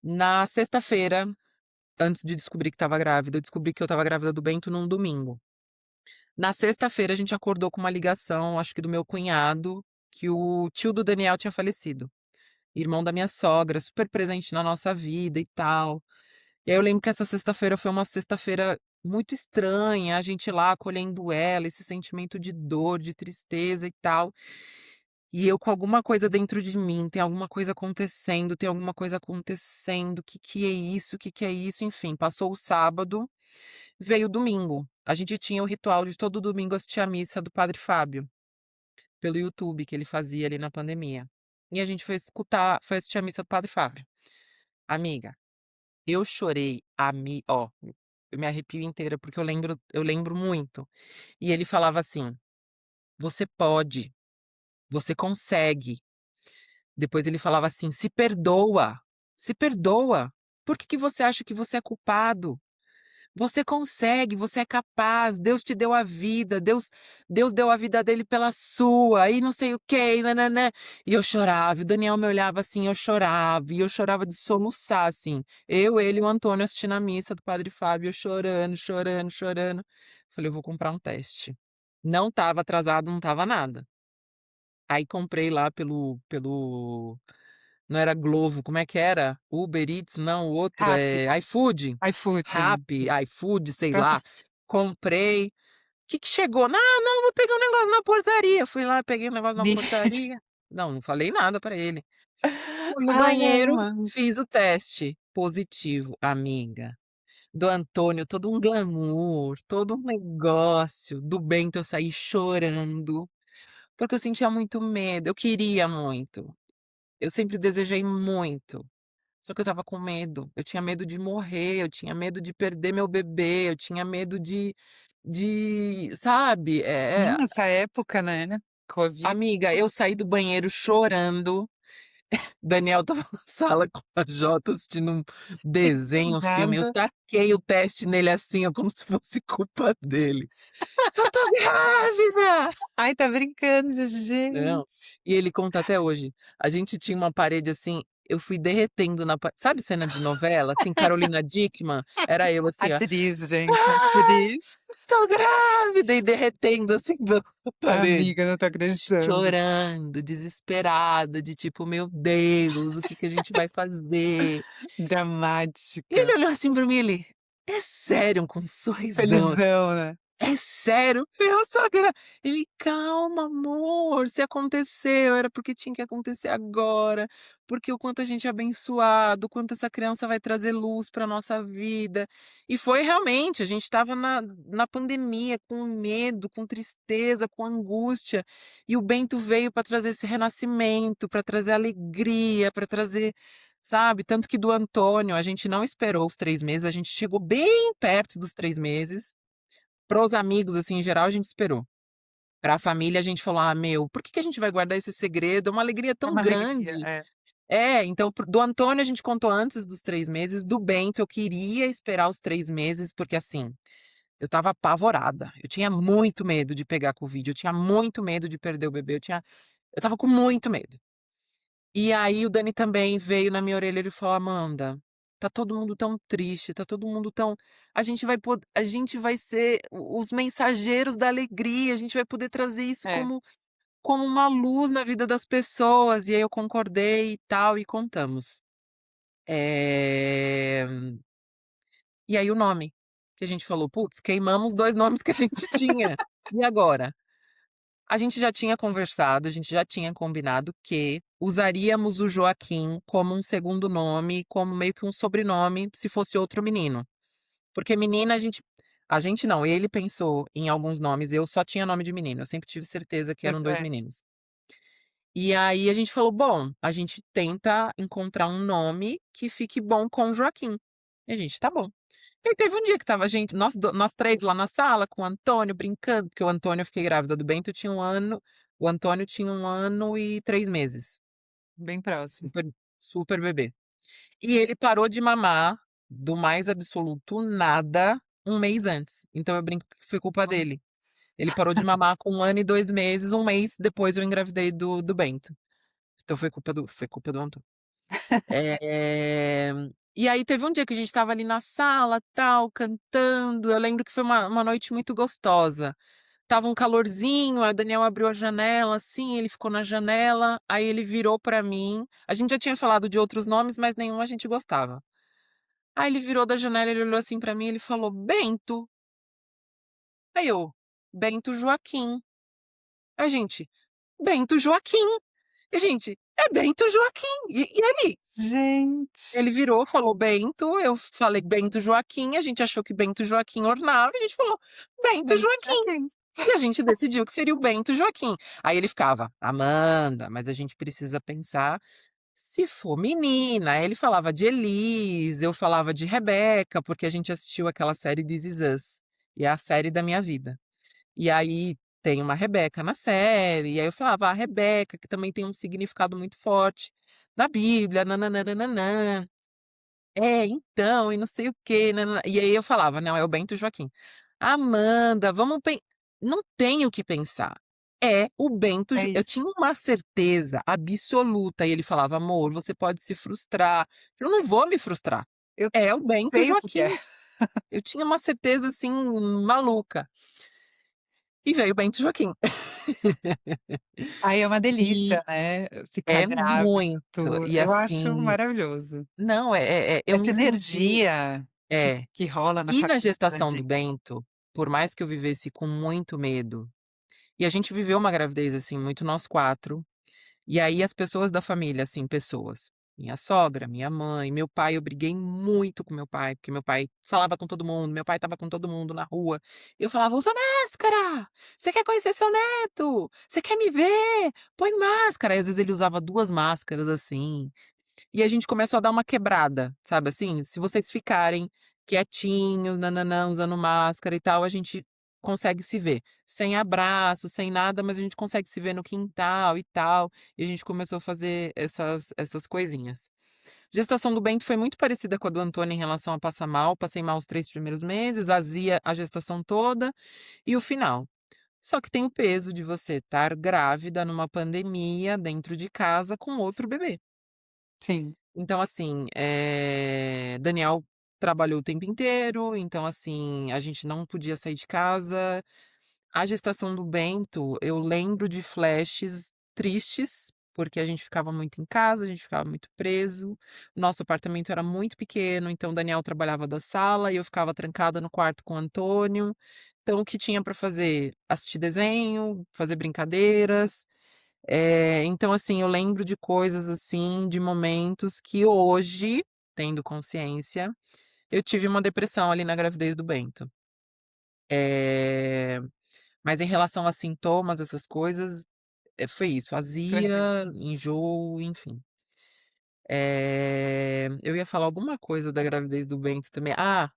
B: Na sexta-feira, antes de descobrir que estava grávida, eu descobri que eu estava grávida do Bento num domingo. Na sexta-feira, a gente acordou com uma ligação, acho que do meu cunhado, que o tio do Daniel tinha falecido. Irmão da minha sogra, super presente na nossa vida e tal. E aí eu lembro que essa sexta-feira foi uma sexta-feira muito estranha, a gente lá acolhendo ela, esse sentimento de dor, de tristeza e tal. E eu com alguma coisa dentro de mim, tem alguma coisa acontecendo, tem alguma coisa acontecendo, o que que é isso, o que que é isso? Enfim, passou o sábado, veio o domingo. A gente tinha o ritual de todo domingo assistir a missa do Padre Fábio, pelo YouTube, que ele fazia ali na pandemia. E a gente foi assistir a missa do Padre Fábio. Amiga, eu chorei ó, eu me arrepio inteira, porque eu lembro muito. E ele falava assim: "Você pode, você consegue". Depois ele falava assim: "Se perdoa, se perdoa. Por que que você acha que você é culpado? Você consegue, você é capaz, Deus te deu a vida, Deus deu a vida dele pela sua, e não sei o quê, e nã-nã-nã". E eu chorava, e o Daniel me olhava assim, eu chorava, e eu chorava de soluçar, assim. Eu, ele e o Antônio assistindo a missa do Padre Fábio, eu chorando, chorando, chorando. Falei: "Eu vou comprar um teste". Não estava atrasado, não estava nada. Aí comprei lá pelo não era Glovo, como é que era? Uber Eats, não, o outro
C: Rappi,
B: é iFood,
C: iFood.
B: Rappi, iFood, sei lá.
C: Tantos
B: Comprei. Que chegou? "Ah, não, vou pegar um negócio na portaria". Fui lá, peguei um negócio na
C: de
B: portaria. Não falei nada pra ele. Fui no
C: Ai,
B: banheiro,
C: amo.
B: fiz o teste, positivo. Amiga, do Antônio todo um glamour, todo um negócio, do Bento eu saí chorando, porque eu sentia muito medo, eu queria muito. Eu sempre desejei muito, só que eu estava com medo. Eu tinha medo de morrer, eu tinha medo de perder meu bebê, eu tinha medo sabe,
C: Sim, essa época, né, Covid.
B: amiga, eu saí do banheiro chorando, Daniel estava na sala com a Jota assistindo um desenho, um filme, eu
C: Nada.
B: taquei o teste nele assim, ó, como se fosse culpa dele. "Eu tô grávida!"
C: Ai, tá brincando,
B: Não,
C: gente.
B: e ele conta até hoje. A gente tinha uma parede, assim, eu fui derretendo sabe cena de novela, assim, Carolina Dickmann? Era eu assim, ó:
C: Atriz, gente,
B: "Ah,
C: atriz.
B: tô grávida!" E derretendo, assim, pela parede.
C: Amiga, não tô acreditando.
B: Chorando, desesperada, de tipo: "Meu Deus, o que que a gente vai fazer?" E
C: Dramática.
B: ele olhou assim pra mim, "É sério?" Com um sorrisão assim.
C: Felizão, né.
B: "É sério?" Eu só ele: "Calma amor, se aconteceu, era porque tinha que acontecer agora, porque o quanto a gente é abençoado, o quanto essa criança vai trazer luz pra nossa vida". E foi realmente, a gente estava na pandemia, com medo, com tristeza, com angústia, e o Bento veio pra trazer esse renascimento, pra trazer alegria, pra trazer, sabe, tanto que do Antônio a gente não esperou os 3 meses, a gente chegou bem perto dos 3 meses. Para os amigos, assim, em geral, a gente esperou. Pra família, a gente falou: "Ah, meu, por que que a gente vai guardar esse segredo? É uma alegria
C: É
B: tão
C: uma alegria,
B: grande".
C: é.
B: Então do Antônio a gente contou antes dos 3 meses, do Bento eu queria esperar os 3 meses, porque, assim, eu estava apavorada, eu tinha muito medo de pegar covid, eu tinha muito medo de perder o bebê, eu estava com muito medo. E aí o Dani também veio na minha orelha, ele falou: "Amanda, tá todo mundo tão triste, tá todo mundo tão a gente vai ser os mensageiros da alegria, a gente vai poder trazer isso
C: É.
B: como como uma luz na vida das pessoas, e aí eu concordei e tal, e contamos. Eh, e aí o nome, que a gente falou: "Putz, queimamos 2 nomes que a gente tinha, e agora?". A gente já tinha conversado, a gente já tinha combinado que usaríamos o Joaquim como um segundo nome, como meio que um sobrenome, se fosse outro menino. Porque menina a gente não, ele pensou em alguns nomes, eu só tinha nome de menino, eu sempre tive certeza que eram 2
C: É,
B: meninos. E aí a gente falou: "Bom, a gente tenta encontrar um nome que fique bom com Joaquim". E a gente: "Tá bom". E aí teve um dia que estava a gente nós 3 lá na sala com o Antônio brincando, porque o Antônio eu fiquei grávida do Bento tinha 1 ano, o Antônio tinha 1 ano e 3 meses,
C: bem próximo.
B: super super bebê. E ele parou de mamar, do mais absoluto nada, 1 mês antes, então eu brinco que foi culpa
C: Olha,
B: dele. Ele parou de mamar com 1 ano e 2 meses, 1 mês depois eu engravidei do Bento. Então foi culpa do Antônio. Eh, e aí teve um dia que a gente estava ali na sala, tal, cantando, eu lembro que foi uma noite muito gostosa. Tava um calorzinho, aí o Daniel abriu a janela, assim, ele ficou na janela, aí ele virou pra mim, a gente já tinha falado de outros nomes, mas nenhum a gente gostava. Aí ele virou da janela, ele olhou assim pra mim, ele falou: "Bento". Aí eu: "Bento Joaquim". Aí a gente: "Bento Joaquim". E a gente: "É Bento Joaquim". E ali ele
C: gente,
B: virou, falou Bento, eu falei Bento Joaquim, a gente achou que Bento Joaquim ornava, e a gente falou Bento
C: bem
B: Joaquim.
C: Joaquim.
B: E a gente decidiu que seria o Bento Joaquim. Aí ele ficava: "Amanda, mas a gente precisa pensar se for menina". Aí ele falava de Elis, eu falava de Rebeca, porque a gente assistiu aquela série This Is Us, e é a série da minha vida. E aí tem uma Rebeca na série, e aí eu falava: "A Rebeca, que também tem um significado muito forte na Bíblia, nã-nã-nã-nã-nã". É, então, e não sei o quê, nã nã e aí eu falava: "Não, é o Bento Joaquim". "Amanda, vamos pen". Não tem o que pensar, é o Bento
C: É
B: Jo eu
C: isso.
B: tinha uma certeza absoluta, e ele falava: "Amor, você pode se frustrar". Eu: "Não vou me frustrar,
C: Eu
B: é o Bento
C: sei o que que é.
B: Joaquim". Eu tinha uma certeza, assim, maluca. E veio o Bento Joaquim.
C: Ai, é uma
B: E
C: delícia, né, ficar
B: é
C: grávida,
B: muito,
C: tudo.
B: e
C: Eu acho
B: assim
C: maravilhoso.
B: não, eu
C: Essa
B: me senti
C: energia
B: é.
C: que rola na
B: E na
C: família da
B: gestação do
C: gente.
B: Bento, por mais que eu vivesse com muito medo, e a gente viveu uma gravidez, assim, muito nós 4, e aí as pessoas da família, assim, pessoas, minha sogra, minha mãe, meu pai, eu briguei muito com meu pai, porque meu pai falava com todo mundo, meu pai estava com todo mundo na rua, e eu falava: "Usa máscara! Você quer conhecer seu neto? Você quer me ver? Põe máscara!". Aí às vezes ele usava 2 máscaras, assim, e a gente começou a dar uma quebrada, sabe, assim, se vocês ficarem quietinhos, nã usando máscara e tal, a gente consegue se ver. Sem abraço, sem nada, mas a gente consegue se ver no quintal e tal, e a gente começou a fazer essas coisinhas. Gestação do Bento foi muito parecida com a do Antônio em relação a passar mal, passei mal os 3 primeiros meses, azia a gestação toda, e o final. Só que tem o peso de você estar grávida numa pandemia, dentro de casa, com outro bebê.
C: Sim,
B: Então, assim, Daniel trabalhou o tempo inteiro, então, assim, a gente não podia sair de casa. A gestação do Bento, eu lembro de flashes tristes, porque a gente ficava muito em casa, a gente ficava muito preso. Nosso apartamento era muito pequeno, então o Daniel trabalhava da sala e eu ficava trancada no quarto com o Antônio. Então, o que tinha para fazer? Assistir desenho, fazer brincadeiras. Então, assim, eu lembro de coisas, assim, de momentos que hoje, tendo consciência, eu tive uma depressão ali na gravidez do Bento. Eh, mas em relação a sintomas, essas coisas, foi isso,
C: tranquilo.
B: azia, enjoo, enfim. Eu ia falar alguma coisa da gravidez do Bento também. Ah,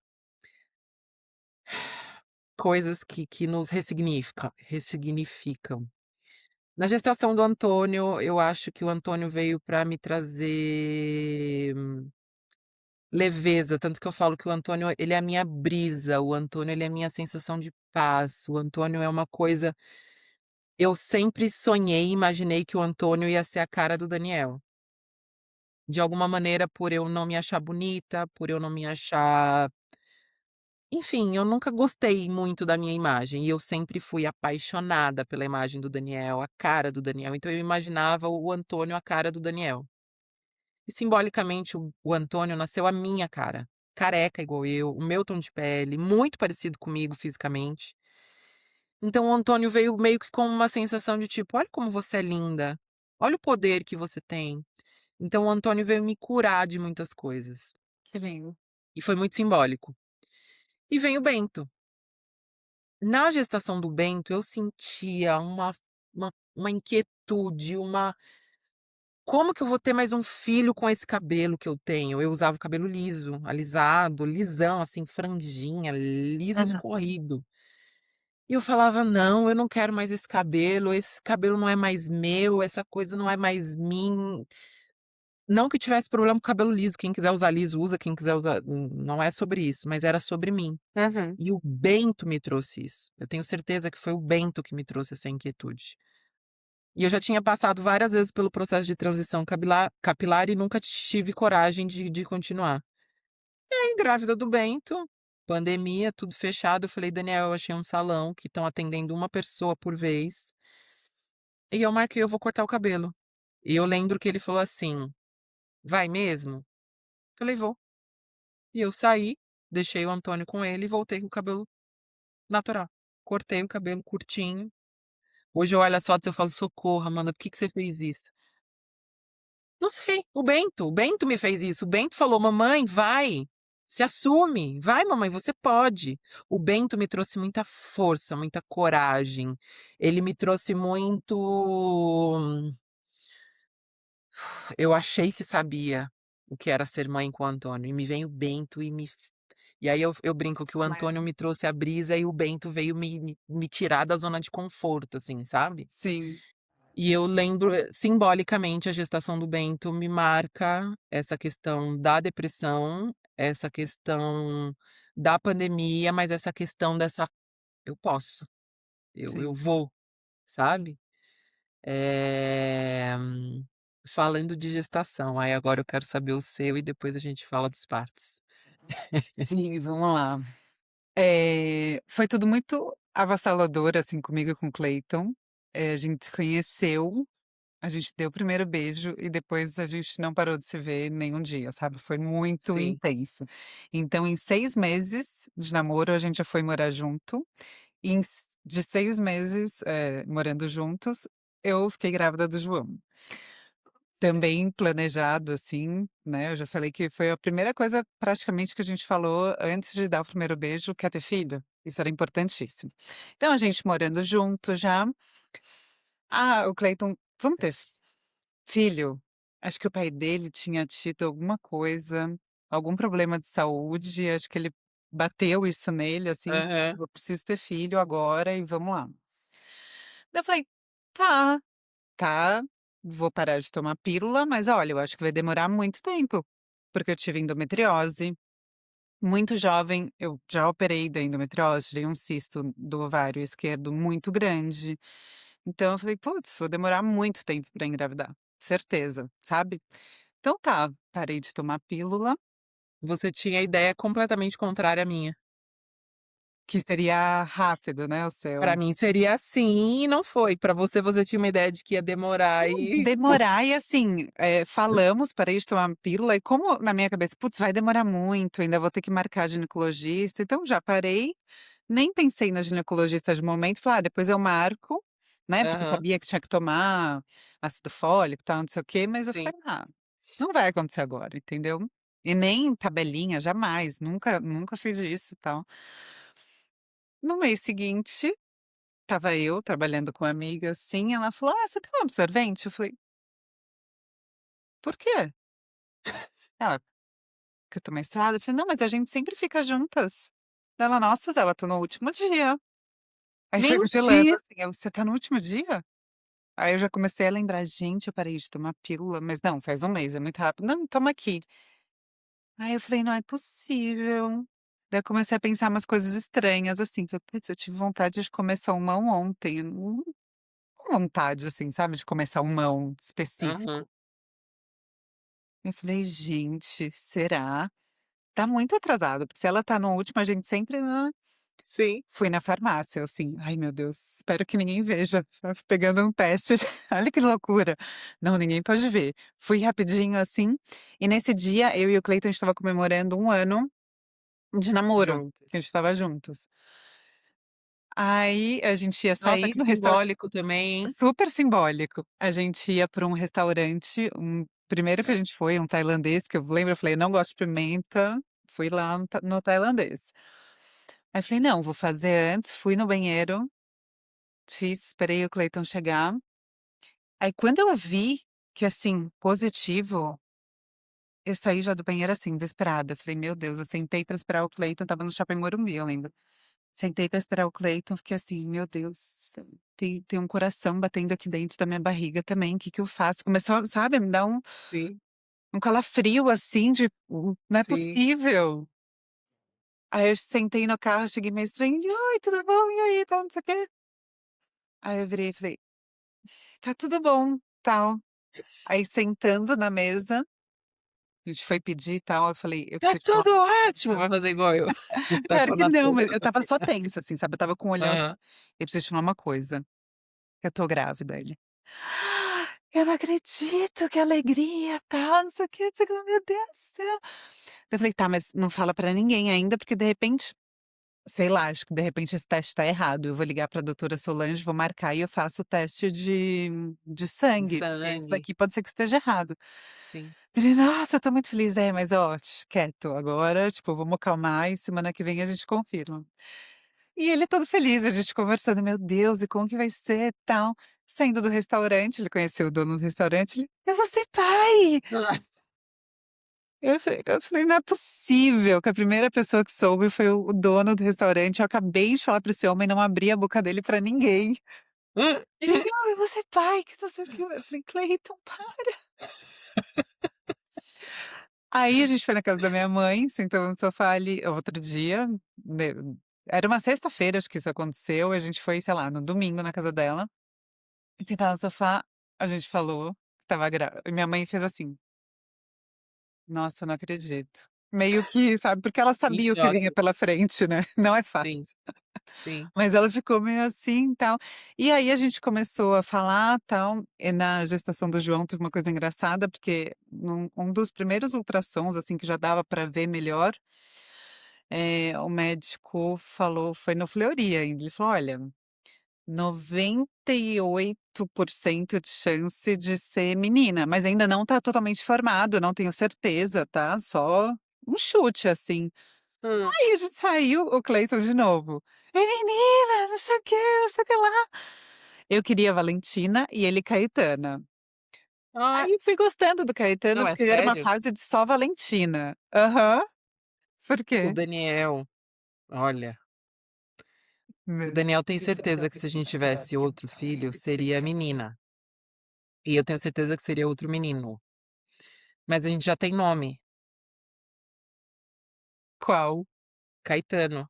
B: coisas que nos ressignificam. Na gestação do Antônio, eu acho que o Antônio veio para me trazer leveza, tanto que eu falo que o Antônio, ele é a minha brisa, o Antônio, ele é a minha sensação de paz, o Antônio é uma coisa eu sempre sonhei e imaginei que o Antônio ia ser a cara do Daniel. De alguma maneira, por eu não me achar bonita, por eu não me achar Enfim, eu nunca gostei muito da minha imagem e eu sempre fui apaixonada pela imagem do Daniel, a cara do Daniel, então eu imaginava o Antônio a cara do Daniel. E simbolicamente o Antônio nasceu a minha cara, careca igual eu, o meu tom de pele, muito parecido comigo fisicamente. Então o Antônio veio meio que com uma sensação de tipo: "Olha como você é linda, olha o poder que você tem". Então o Antônio veio me curar de muitas coisas,
C: Que lindo.
B: e foi muito simbólico. E vem o Bento. Na gestação do Bento eu sentia uma inquietude, uma como que eu vou ter mais um filho com esse cabelo que eu tenho? Eu usava o cabelo liso, alisado, lisão, assim, franjinha, liso
C: Uhum.
B: escorrido. E eu falava: "Não, eu não quero mais esse cabelo não é mais meu, essa coisa não é mais mim". Não que tivesse problema com cabelo liso, quem quiser usar liso usa, quem quiser usar não é sobre isso, mas era sobre mim.
C: Uhum.
B: E o Bento me trouxe isso. Eu tenho certeza que foi o Bento que me trouxe essa inquietude. E eu já tinha passado várias vezes pelo processo de transição capilar e nunca tive coragem de continuar. E aí, grávida do Bento, pandemia, tudo fechado, eu falei: "Daniel, eu achei um salão que estão atendendo uma pessoa por vez, e eu marquei, eu vou cortar o cabelo". E eu lembro que ele falou assim: "Vai mesmo?" Falei: "Vou". E eu saí, deixei o Antônio com ele e voltei com o cabelo natural. Cortei o cabelo curtinho. Hoje eu olho as fotos e eu falo: "Socorro, Amanda, por que que você fez isso?" Não sei, o Bento me fez isso. O Bento falou: "Mamãe, vai, se assume, vai mamãe, você pode". O Bento me trouxe muita força, muita coragem. Ele me trouxe muito eu achei que sabia o que era ser mãe com o Antônio, e me vem o Bento e aí eu brinco que o Antônio
C: Imagem.
B: me trouxe a brisa e o Bento veio me tirar da zona de conforto, assim, sabe.
C: Sim,
B: E eu lembro, simbolicamente, a gestação do Bento me marca essa questão da depressão, essa questão da pandemia, mas essa questão dessa: "Eu posso, eu
C: sim.
B: vou", sabe. Eh, falando de gestação, aí agora eu quero saber o seu e depois a gente fala dos partos.
C: Sim, vamos lá. Foi tudo muito avassalador, assim, comigo e com o Cleiton. A gente se conheceu, a gente deu o primeiro beijo e depois a gente não parou de se ver nenhum dia, sabe, foi muito
B: Sim.
C: intenso. Então em 6 meses de namoro a gente já foi morar junto, e de 6 meses, morando juntos, eu fiquei grávida do João. Também planejado, assim, né, eu já falei que foi a primeira coisa praticamente que a gente falou antes de dar o primeiro beijo, quer ter filho? Isso era importantíssimo. Então a gente morando junto já, o Cleiton: "Vamos ter filho?". Acho que o pai dele tinha tido alguma coisa, algum problema de saúde, acho que ele bateu isso nele, assim:
B: Aham.
C: "Eu preciso ter filho agora e vamos lá". Daí eu falei: "Tá". Tá, vou parar de tomar pílula, mas olha, eu acho que vai demorar muito tempo, porque eu tive endometriose, muito jovem, eu já operei da endometriose, tirei um cisto do ovário esquerdo muito grande. Então eu falei: "Putz, vou demorar muito tempo pra engravidar, certeza", sabe. Então tá, parei de tomar pílula,
B: Você tinha a ideia completamente contrária à minha.
C: que seria rápido, né, o
B: Pra
C: seu.
B: mim seria assim e não foi. Pra você, você tinha uma ideia de que ia demorar e foi.
C: Demorar e assim, falamos, parei de tomar pílula e como na minha cabeça: "Putz, vai demorar muito, ainda vou ter que marcar ginecologista", então já parei, nem pensei na ginecologista de momento, falei: "Ah, depois eu marco", né, porque eu
B: Aham,
C: sabia que tinha que tomar ácido fólico, e tal, não sei o quê, mas eu
B: sim.
C: falei: "Ah, não vai acontecer agora", entendeu. E nem tabelinha, jamais, nunca fiz isso, e tal. No mês seguinte, estava eu trabalhando com uma amiga, assim, ela falou: "Ah, você tem um absorvente?" Eu falei: "Por quê?" Ela: "Que eu tô menstruada", eu falei: "Não, mas a gente sempre fica juntas". Ela: "Nossa, Zela, tô no último dia". Aí foi congelando,
B: Mentira!
C: assim, eu: "Você tá no último dia?". Aí eu já comecei a lembrar: "Gente, eu parei de tomar pílula", mas não, faz um mês, é muito rápido. "Não, toma aqui". Aí eu falei: "Não é possível". Daí eu comecei a pensar umas coisas estranhas, assim, falei: "Putz, eu tive vontade de comer salmão ontem", eu não com vontade, assim, sabe, de comer salmão
B: Aham.
C: específico. Eu falei: "Gente, será?". tá muito atrasado, porque se ela tá no último, a gente sempre,
B: Sim.
C: fui na farmácia, assim, ai meu Deus, espero que ninguém veja, sabe, pegando um teste, olha que loucura. Não, ninguém pode ver. Fui rapidinho, assim, e nesse dia eu e o Cleiton a gente estava comemorando 1 ano de namoro, que a gente
B: Juntos.
C: estava juntos. Aí a gente ia
B: Nossa,
C: sair
B: que
C: do restau
B: simbólico também, hein.
C: super simbólico. A gente ia para um restaurante, primeiro que a gente foi, um tailandês, que eu lembro, eu falei: "Não gosto de pimenta", fui lá no tailandês. Aí falei: "Não, vou fazer antes", fui no banheiro, fiz, esperei o Cleiton chegar. Aí quando eu vi que, assim, positivo, eu saí já do banheiro, assim, desesperada. Falei: "Meu Deus", eu sentei pra esperar o Cleiton, estava no Shopping Morumbi, eu lembro. Sentei pra esperar o Cleiton, fiquei assim: "Meu Deus, tem um coração batendo aqui dentro da minha barriga também, que eu faço?". Começou, sabe, a me dar
B: Sim,
C: um calafrio, assim, de, não é
B: sim.
C: possível. Aí eu sentei no carro, cheguei meio estranho: "Oi, tudo bom? E aí, tal, não sei o quê". Aí eu virei e falei: "Tá tudo bom, tal". Aí sentando na mesa, a gente foi pedir e tal, eu falei: "Eu
B: "Tá
C: preciso te falar".
B: tudo ótimo", vai fazer igual eu, um
C: Claro
B: tapa
C: que
B: na
C: não,
B: poça.
C: mas eu estava só tensa, assim, sabe, eu estava com o olhão assim:
B: Aham.
C: "Eu preciso te falar uma coisa, eu tô grávida". Ele: "Ah, eu não acredito, que alegria, tal, não sei o quê, não sei o que lá", meu Deus do céu. Eu falei: "Tá, mas não fala pra ninguém ainda, porque de repente, sei lá, acho que de repente esse teste tá errado, eu vou ligar pra doutora Solange, vou marcar e eu faço o teste de
B: De
C: sangue, porque esse
B: sangue.
C: daqui pode ser que esteja errado".
B: Sim.
C: Ele: "Nossa, eu tô muito feliz". "É, mas ó, quieto, agora, tipo, vamos acalmar e semana que vem a gente confirma". E ele todo feliz, a gente conversando: "Meu Deus, e como que vai ser, tal". Saindo do restaurante, ele conheceu o dono do restaurante, ele: "Eu vou ser pai!".
B: Ah,
C: Eu falei: "Não é possível", que a primeira pessoa que soube foi o dono do restaurante, eu acabei de falar pra esse homem não abrir a boca dele pra ninguém. Ele: "Não, eu vou ser pai, que não sei o quê". Eu falei: "Cleiton, para". Aí a gente foi na casa da minha mãe, sentamos no sofá ali outro dia, né, era uma sexta-feira, acho que isso aconteceu, a gente foi, sei lá, no domingo na casa dela, sentada no sofá, a gente falou que estava grávida e minha mãe fez assim: "Nossa, eu não acredito". Meio que, sabe, porque ela
B: em
C: sabia o que vinha
B: choque.
C: pela frente, né, não é
B: Sim,
C: fácil.
B: sim,
C: Mas ela ficou meio assim, tal. E aí a gente começou a falar, tal, e na gestação do João teve uma coisa engraçada, porque um dos primeiros ultrassons, assim, que já dava para ver melhor, o médico falou, foi no Fleury ainda, ele falou: "Olha, 98% de chance de ser menina, mas ainda não tá totalmente formado, não tenho certeza, tá, só um chute, assim".
B: hã.
C: Aí a gente saiu, o Cleiton de novo: "É menina, não sei o quê, não sei o que lá". Eu queria Valentina e ele Caetana.
B: Ah,
C: Aí fui gostando do Caetano,
B: não, é
C: porque era uma
B: sério?
C: fase de só Valentina. Aham. Por
B: O
C: quê?
B: Daniel, olha, o
C: Hum.
B: Daniel tem certeza que se a gente tivesse outro filho, seria menina, e eu tenho certeza que seria outro menino, mas a gente já tem nome,
C: Qual?
B: Caetano,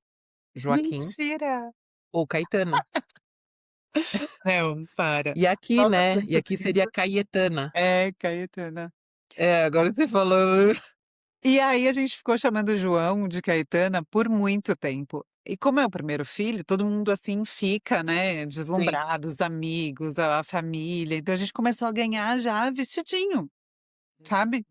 B: Joaquim
C: Mentira!
B: ou Caetano.
C: Não, para.
B: E aqui,
C: Qual da
B: né, e
C: dança
B: aqui seria Caietana.
C: é, Caetana.
B: É, agora você falou.
C: E aí a gente ficou chamando o João de Caetana por muito tempo. E como é o primeiro filho, todo mundo, assim, fica, né,
B: Sim.
C: deslumbrado, os amigos, a família, então a gente começou a ganhar já vestidinho, sabe.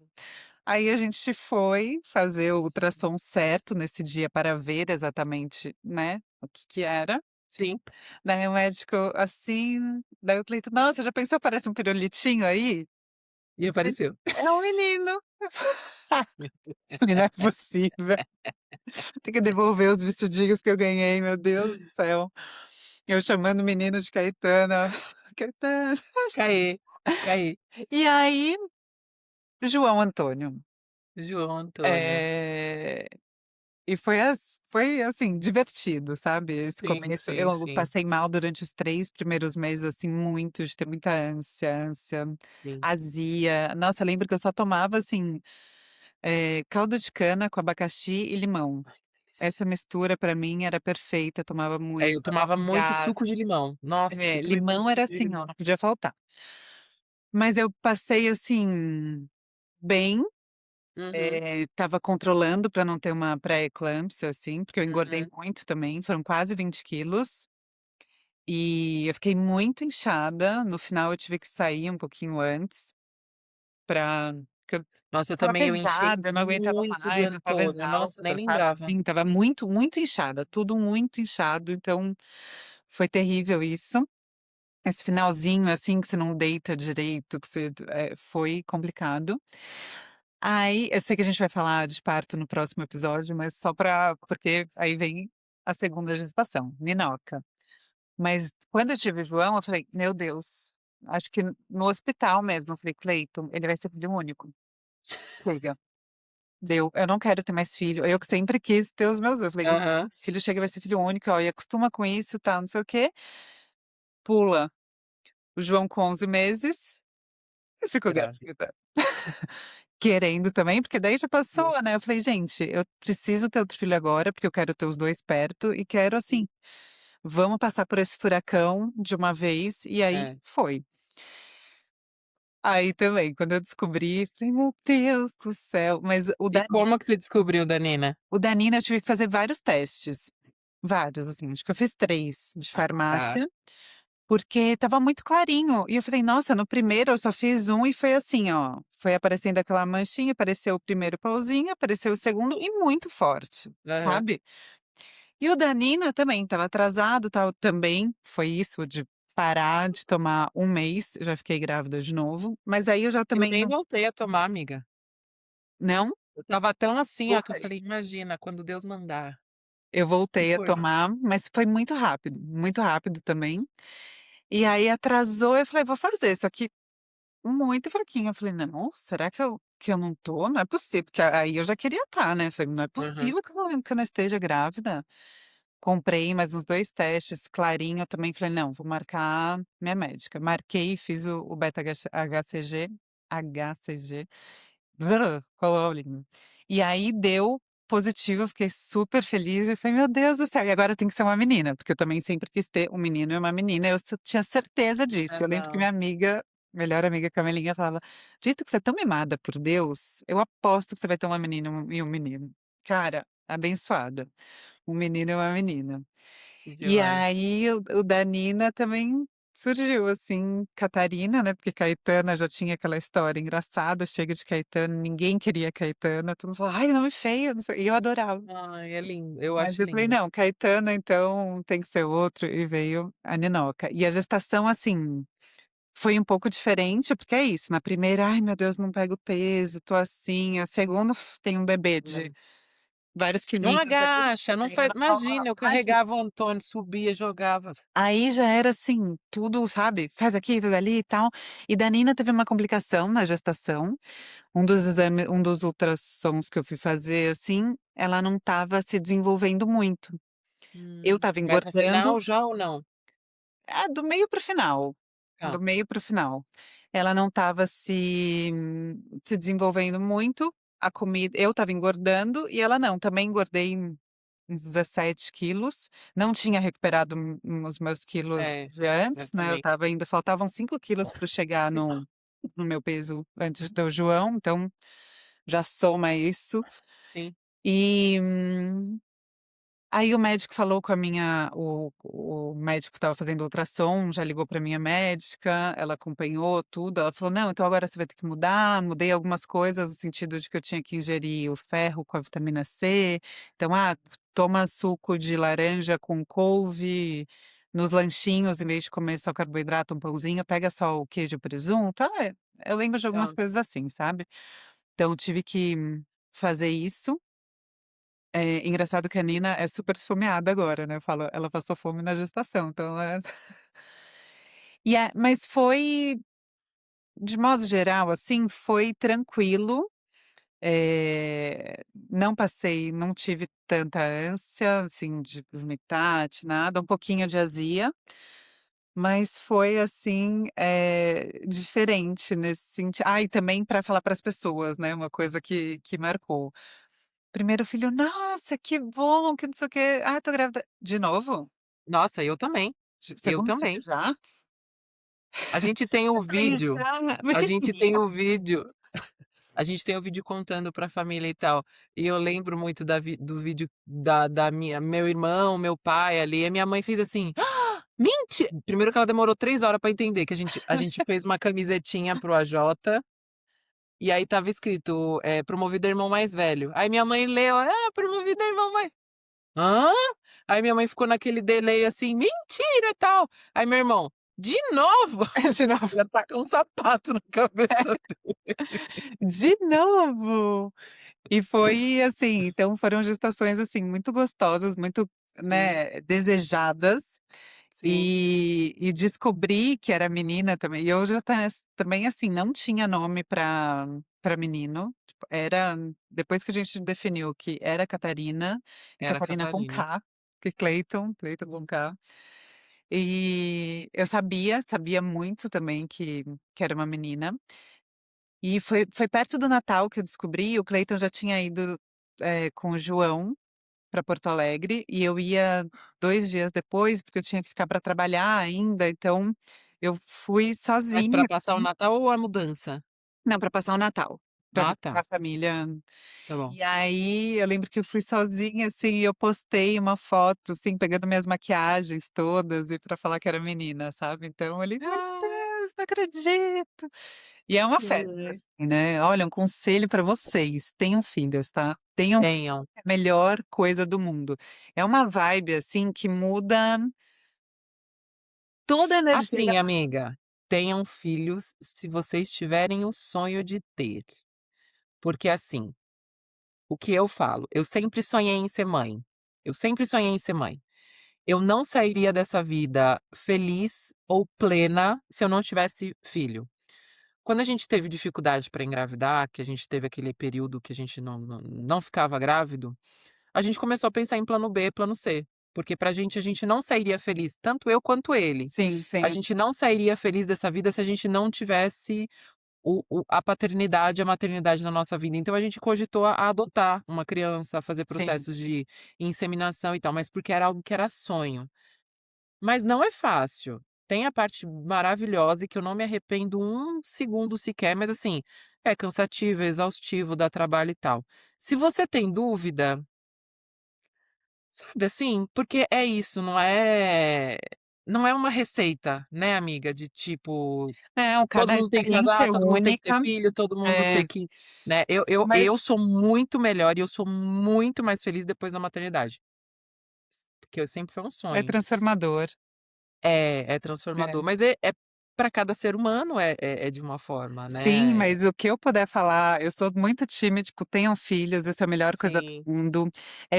C: Aí a gente foi fazer o ultrassom certo nesse dia para ver exatamente, né, o que que era.
B: Sim,
C: Daí o médico, assim, daí o Cleiton: "Nossa, já pensou, parece um pirulitinho aí?".
B: e
C: Ele:
B: apareceu.
C: "É um menino". Falei: "Não é possível". Tem que devolver os vestidinhos que eu ganhei, meu Deus do céu. Eu chamando o menino de Caetana, Caetano.
B: Caê, Caê,
C: E aí, João Antônio.
B: João Antônio.
C: Eh, e foi, assim, divertido, sabe, esse
B: Sim,
C: começo.
B: sim,
C: Eu
B: sim,
C: passei mal durante os 3 primeiros meses, assim, muito, de ter muita ânsia,
B: sim.
C: azia. Nossa, eu lembro que eu só tomava, assim, caldo de cana com abacaxi e limão.
B: Ai, que
C: Essa
B: delícia.
C: mistura pra mim era perfeita, eu tomava
B: É,
C: muito,
B: eu
C: dava
B: tomava
C: um
B: muito
C: gás.
B: suco de limão. Nossa, aquilo ali
C: Limão era
B: suco de
C: assim, ó,
B: limão.
C: não podia faltar. Mas eu passei, assim, bem,
B: Uhum,
C: Estava controlando para não ter uma pré-eclâmpsia, assim, porque eu engordei
B: uhum.
C: muito também, foram quase 20 quilos. E eu fiquei muito inchada, no final eu tive que sair um pouquinho antes pra porque eu
B: Nossa, eu
C: estava
B: também, eu inchei
C: pesada, eu não aguentava
B: muito do
C: mais, eu estava
B: Antônio, nossa, nem
C: exausta, sabe,
B: lembrava.
C: assim, estava muito, muito inchada, tudo muito inchado, então foi terrível isso. Esse finalzinho, assim, que você não deita direito, que você foi complicado. Aí, eu sei que a gente vai falar de parto no próximo episódio, mas só pra porque aí vem a segunda gestação, Ninoca. Mas quando eu tive o João, eu falei: "Meu Deus", acho que no hospital mesmo, eu falei: "Cleiton, ele vai ser filho único, chega, deu, eu não quero ter mais filho". Eu que sempre quis ter os meus, eu falei:
B: Aham,
C: "Esse filho chega, vai ser filho único, ó, e acostuma com isso, tal, não sei o quê". Pula o João com 11 meses, e ficou
B: grave.
C: grávida. Querendo também, porque daí já passou, né, eu falei: "Gente, eu preciso ter outro filho agora, porque eu quero ter os 2 perto e quero, assim, vamos passar por esse furacão de uma vez", e aí
B: É.
C: foi. Aí também, quando eu descobri, falei: "Meu Deus do céu", mas
B: E como que você descobriu da Nina?
C: O da Nina eu tive que fazer vários testes, vários, assim, acho que eu fiz 3 de
B: Tá.
C: farmácia, porque estava muito clarinho, e eu falei: "Nossa, no primeiro eu só fiz um e foi assim, ó, foi aparecendo aquela manchinha, apareceu o primeiro pauzinho, apareceu o segundo e muito forte",
B: Aham.
C: sabe. E o da Nina também estava atrasado, tal, também foi isso de parar de tomar um mês, eu já fiquei grávida de novo, mas aí eu já
B: Eu
C: também
B: nem voltei a tomar, amiga.
C: não
B: Eu estava tão assim, ó, que eu
C: voltei.
B: falei: "Imagina, quando Deus mandar".
C: Eu
B: E
C: voltei a
B: foi.
C: tomar, mas foi muito rápido também. E aí atrasou, eu falei: "Vou fazer", só que muito fraquinho, eu falei: "Não, será que eu não tô? Não é possível", porque aí eu já queria estar, né, falei: "Não é
B: Aham.
C: possível que eu não esteja grávida". Comprei mais uns 2 testes, clarinho também, falei: "Não, vou marcar minha médica". Marquei, fiz o beta HCG, colou a língua. E aí deu positivo, eu fiquei super feliz e falei: "Meu Deus do céu, e agora tem que ser uma menina", porque eu também sempre quis ter um menino e uma menina, eu tinha certeza disso. Eu lembro que
B: Aham.
C: minha amiga, melhor amiga Camelinha falava: "Dito que você é tão mimada por Deus, eu aposto que você vai ter uma menina e um menino". Cara, abençoada, um menino e uma menina.
B: Que
C: E
B: demais.
C: aí o da Nina também surgiu, assim, Catarina, né, porque Caetana já tinha aquela história engraçada, chega de Caetano, ninguém queria Caetana, todo mundo falava: "Ai, nome feio", não sei, e eu adorava.
B: Ai, é lindo, eu
C: Mas
B: acho
C: eu falei:
B: lindo.
C: "Não, Caetano então tem que ser outro", e veio a Ninoca. E a gestação, assim, foi um pouco diferente, porque é isso, na primeira: "Ai meu Deus, não pego peso, tô assim", a segunda, tem um bebê de
B: Né.
C: vários
B: Não
C: quilinhos ali,
B: agacha, não
C: aí
B: faz,
C: ela fala:
B: imagina, eu
C: "Imagina".
B: carregava o Antônio, subia, jogava.
C: Aí já era assim, tudo, sabe, faz aqui, faz ali e tal. E da Nina teve uma complicação na gestação, um dos ultrassons que eu fui fazer, assim, ela não estava se desenvolvendo muito. Eu estava
B: Mas no
C: engordando
B: final já ou não?
C: do meio para o final, do
B: Tá.
C: meio para o final. Ela não estava se desenvolvendo muito, a comida eu estava engordando e ela não, também engordei uns 17 quilos, não tinha recuperado os meus quilos
B: É,
C: de
B: eu
C: antes, né, eu
B: também.
C: estava ainda faltavam 5 quilos para chegar no meu peso antes de ter o João, então já soma isso.
B: Sim.
C: E, aí o médico falou com a minha o médico que estava fazendo ultrassom, já ligou para minha médica, ela acompanhou tudo, ela falou: "Não, então agora você vai ter que mudar", mudei algumas coisas no sentido de que eu tinha que ingerir o ferro com a vitamina C, então, toma suco de laranja com couve nos lanchinhos, em vez de comer só carboidrato, um pãozinho, pega só o queijo e o presunto, eu lembro de algumas
B: Tá.
C: coisas assim, sabe. Então tive que fazer isso. Engraçado que a Nina é super esfomeada agora, né, eu falo, ela passou fome na gestação, então ela mas foi, de modo geral, assim, foi tranquilo, não tive tanta ânsia, assim, de vomitar, de nada, um pouquinho de azia, mas foi, assim, diferente nesse sentido. E também para falar para as pessoas, né, uma coisa que marcou. Primeiro filho: "Nossa, que bom, que não sei o quê. Ah, tô grávida". De novo?
B: Nossa, eu também, eu
C: Segundo filho
B: também.
C: já?
B: A gente tem o
C: Eu falei:
B: vídeo,
C: "Já". Mas
B: a
C: você
B: gente tem
C: queria
B: o
C: mesmo?
B: vídeo. a gente tem o vídeo contando pra família e tal. E eu lembro muito do vídeo da minha meu irmão, meu pai ali, a minha mãe fez assim: "Ah, Menti", primeiro que ela demorou 3 horas pra entender que a gente fez uma camisetinha para o AJ, e aí estava escrito, promovido a irmão mais velho. Aí minha mãe leu: "Ah, promovido a irmão mais". "Hã?". Aí minha mãe ficou naquele delay assim: "Mentira, tal". Aí meu irmão: "De novo?".
C: De novo.
B: Já tá com um sapato na cabeça.
C: De novo! E foi assim, então foram gestações, assim, muito gostosas, muito,
B: Sim,
C: né, desejadas,
B: sim.
C: e descobri que era menina também, e eu já também, assim, não tinha nome pra menino, tipo, era depois que a gente definiu que era Catarina, e
B: Era
C: Catarina com
B: Catarina.
C: K, que Cleiton com K. E eu sabia muito também que era uma menina. E foi perto do Natal que eu descobri, o Cleiton já tinha ido, com o João para Porto Alegre, e eu ia 2 dias depois, porque eu tinha que ficar para trabalhar ainda, então eu fui
B: Mas pra
C: sozinha,
B: passar o Natal ou a mudança?
C: não, para passar o Natal, para
B: Ah,
C: visitar
B: tá.
C: a família.
B: Tá bom.
C: E aí eu lembro que eu fui sozinha, assim, e eu postei uma foto, assim, pegando minhas maquiagens todas e para falar que era menina, sabe. Então ele: "Meu
B: Ah,
C: Deus, não acredito". E é uma festa,
B: ai.
C: assim, né. Olha, um conselho para vocês, tenham filhos, tá. Tenham filhos,
B: Tenham.
C: é a melhor coisa do mundo. É uma vibe, assim, que muda toda a energia da
B: Assim, amiga, tenham filhos se vocês tiverem o sonho de ter. Porque assim, o que eu falo, eu sempre sonhei em ser mãe. Eu sempre sonhei em ser mãe. Eu não sairia dessa vida feliz ou plena se eu não tivesse filho. Quando a gente teve dificuldade para engravidar, que a gente teve aquele período que a gente não ficava grávido, a gente começou a pensar em plano B, plano C, porque pra gente a gente não sairia feliz, tanto eu quanto ele.
C: sim,
B: A
C: sim,
B: gente não sairia feliz dessa vida se a gente não tivesse a paternidade, a maternidade na nossa vida. Então a gente cogitou a adotar uma criança, a fazer
C: sim,
B: processos de inseminação e tal, mas porque era algo que era sonho. Mas não é fácil. Tem a parte maravilhosa e que eu não me arrependo um segundo sequer, mas assim, é cansativo, é exaustivo, dá trabalho e tal. Se você tem dúvida, sabe assim, porque é isso, não é uma receita, né, amiga, de tipo,
C: não,
B: todo
C: cada
B: mundo tem que
C: experiência
B: casar,
C: é
B: todo mundo tem que ter
C: única,
B: filho, todo mundo
C: é,
B: tem que, né, eu
C: mas
B: eu sou muito melhor e eu sou muito mais feliz depois da maternidade, porque sempre foi um
C: é
B: sonho.
C: transformador.
B: É transformador,
C: É.
B: mas é pra cada ser humano é de uma forma,
C: Sim,
B: né.
C: mas o que eu puder falar, eu sou muito time, tipo, tenham filhos, isso é a melhor coisa do
B: Sim,
C: mundo.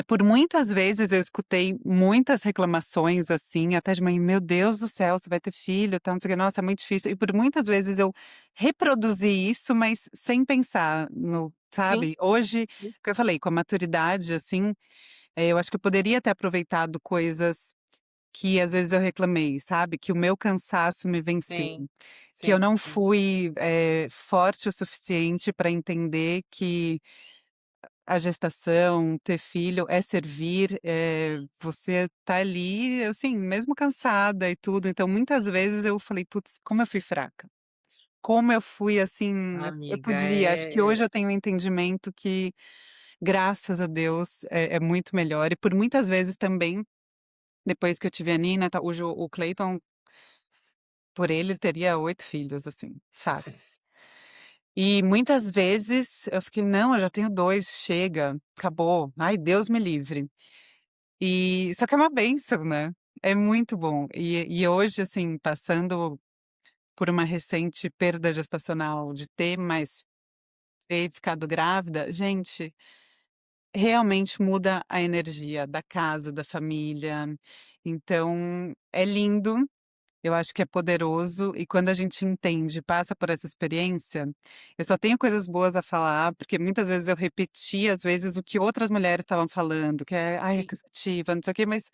C: Por muitas vezes eu escutei muitas reclamações, assim, até de mãe: "Meu Deus do céu, você vai ter filho, tal, não sei o quê, nossa, é muito difícil". E por muitas vezes eu reproduzi isso, mas sem pensar no,
B: sim,
C: sabe. Hoje,
B: sim,
C: o que eu falei, com a maturidade, assim, eu acho que eu poderia ter aproveitado coisas que às vezes eu reclamei, sabe, que o meu cansaço me venceu,
B: sim,
C: que eu
B: sim,
C: não
B: sim.
C: fui, forte o suficiente para entender que a gestação, ter filho é servir, você tá ali, assim, mesmo cansada e tudo, então muitas vezes eu falei: "Putz, como eu fui fraca, como eu fui, assim, eu
B: Amiga,
C: podia". Acho que hoje eu tenho um entendimento que, graças a Deus, é muito melhor e por muitas vezes também, depois que eu tive a Nina, tá, o Cleiton, por ele teria 8 filhos, assim, fácil. E muitas vezes eu fiquei: "Não, eu já tenho 2, chega, acabou, ai, Deus me livre". E só que é uma bênção, né, é muito bom. E hoje, assim, passando por uma recente perda gestacional, de ter ficado grávida, gente, realmente muda a energia da casa, da família, então é lindo. Eu acho que é poderoso e quando a gente entende, passa por essa experiência, eu só tenho coisas boas a falar, porque muitas vezes eu repetia, às vezes, o que outras mulheres estavam falando, que é: "Ai, é
B: sim,
C: cansativa, não sei o quê", mas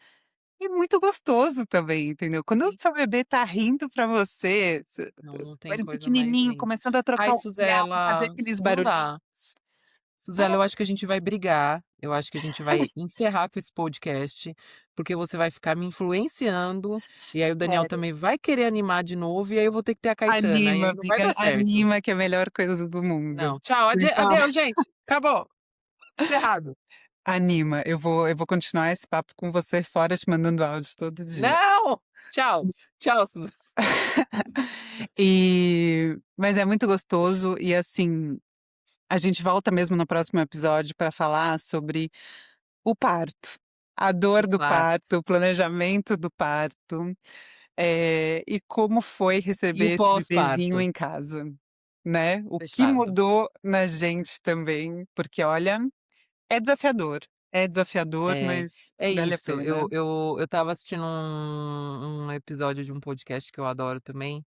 C: é muito gostoso também, entendeu? Quando o
B: sim.
C: seu bebê tá rindo pra você,
B: Não
C: você
B: tem
C: ele
B: coisa mais
C: pequenininho,
B: linda.
C: começando a trocar
B: Ai,
C: o olhar, fazer
B: Suzela,
C: aqueles
B: não
C: barulhinhos.
B: dá. Suzela, eu acho que a gente vai brigar, eu acho que a gente vai encerrar com esse podcast, porque você vai ficar me influenciando, e aí o Daniel
C: Sério.
B: também vai querer animar de novo, e aí eu vou ter que ter a Caetana, e
C: Anima,
B: aí não vai
C: amiga,
B: dar certo.
C: anima que é a melhor coisa do mundo.
B: Não, tchau,
C: Então,
B: adeus, gente, acabou, encerrado.
C: anima, eu vou continuar esse papo com você fora te mandando áudio todo dia.
B: Não, tchau, tchau, Suzela.
C: Mas é muito gostoso e, assim, a gente volta mesmo no próximo episódio para falar sobre o parto, a
B: O
C: dor do
B: parto
C: parto, o planejamento do parto, e como foi
B: e o
C: receber esse bebezinho
B: pós-parto.
C: em casa, né. O que
B: Fechado.
C: mudou na gente também, porque olha, é desafiador,
B: É,
C: mas
B: é
C: vale a
B: isso.
C: pena.
B: Eu estava assistindo um episódio de um podcast que eu adoro também,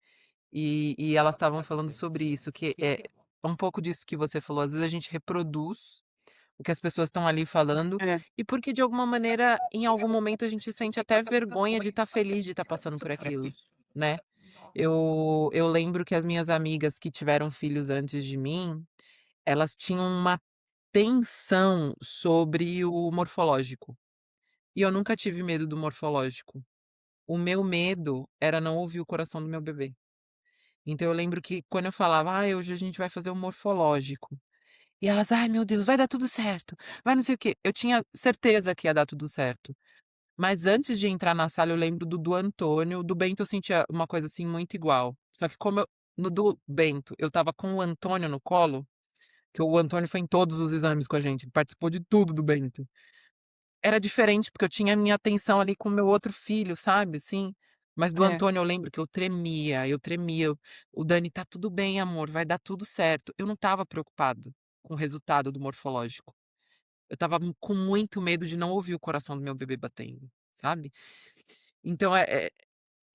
B: e elas estavam falando sobre isso, que é um pouco disso que você falou. Às vezes a gente reproduz o que as pessoas estão ali falando,
C: É,
B: e porque de alguma maneira, em algum momento, a gente sente até vergonha de estar feliz de estar passando por aquilo, né? Eu lembro que as minhas amigas que tiveram filhos antes de mim, elas tinham uma tensão sobre o morfológico. E eu nunca tive medo do morfológico. O meu medo era não ouvir o coração do meu bebê. Então eu lembro que quando eu falava: "Ai, hoje a gente vai fazer um morfológico", e elas: "Ai, meu Deus, vai dar tudo certo, vai não sei o quê". Eu tinha certeza que ia dar tudo certo. Mas antes de entrar na sala eu lembro do Antônio, do Bento eu sentia uma coisa, assim, muito igual. Só que como eu no do Bento, eu estava com o Antônio no colo, que o Antônio foi em todos os exames com a gente, participou de tudo do Bento. Era diferente, porque eu tinha a minha atenção ali com o meu outro filho, sabe, assim. Mas do
C: é,
B: Antônio eu lembro que eu tremia, "O Dani, tá tudo bem amor, vai dar tudo certo". Eu não estava preocupado com o resultado do morfológico. Eu estava com muito medo de não ouvir o coração do meu bebê batendo, sabe. Então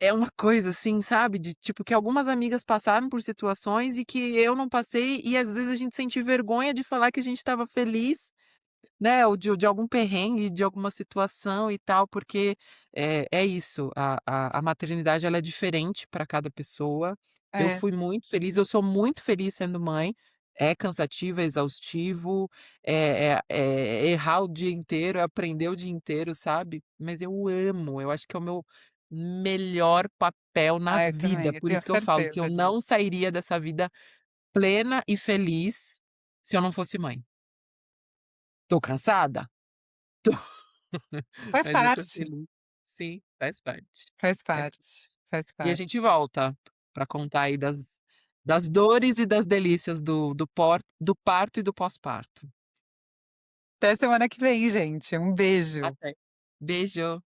B: é uma coisa assim, sabe, de tipo que algumas amigas passaram por situações e que eu não passei, e às vezes a gente sente vergonha de falar que a gente estava feliz, né, ou de algum perrengue, de alguma situação e tal, porque, é isso, a maternidade ela é diferente para cada pessoa. Eu
C: é,
B: fui muito feliz, eu sou muito feliz sendo mãe. É cansativo, é exaustivo, errar o dia inteiro, é aprender o dia inteiro, sabe. Mas eu amo, eu acho que é o meu melhor papel na
C: eu
B: vida,
C: também, eu
B: por
C: tenho
B: isso que eu falo que eu
C: certeza
B: não
C: disso.
B: sairia dessa vida plena e feliz se eu não fosse mãe. Tô cansada? Tô.
C: Faz
B: Mas eu tô
C: parte,
B: feliz. Sim, faz parte,
C: faz
B: faz
C: parte,
B: parte.
C: faz
B: E a
C: parte.
B: gente volta pra contar aí das dores e das delícias do parto e do pós-parto.
C: Até semana que vem, gente. Um beijo.
B: Até. Beijo.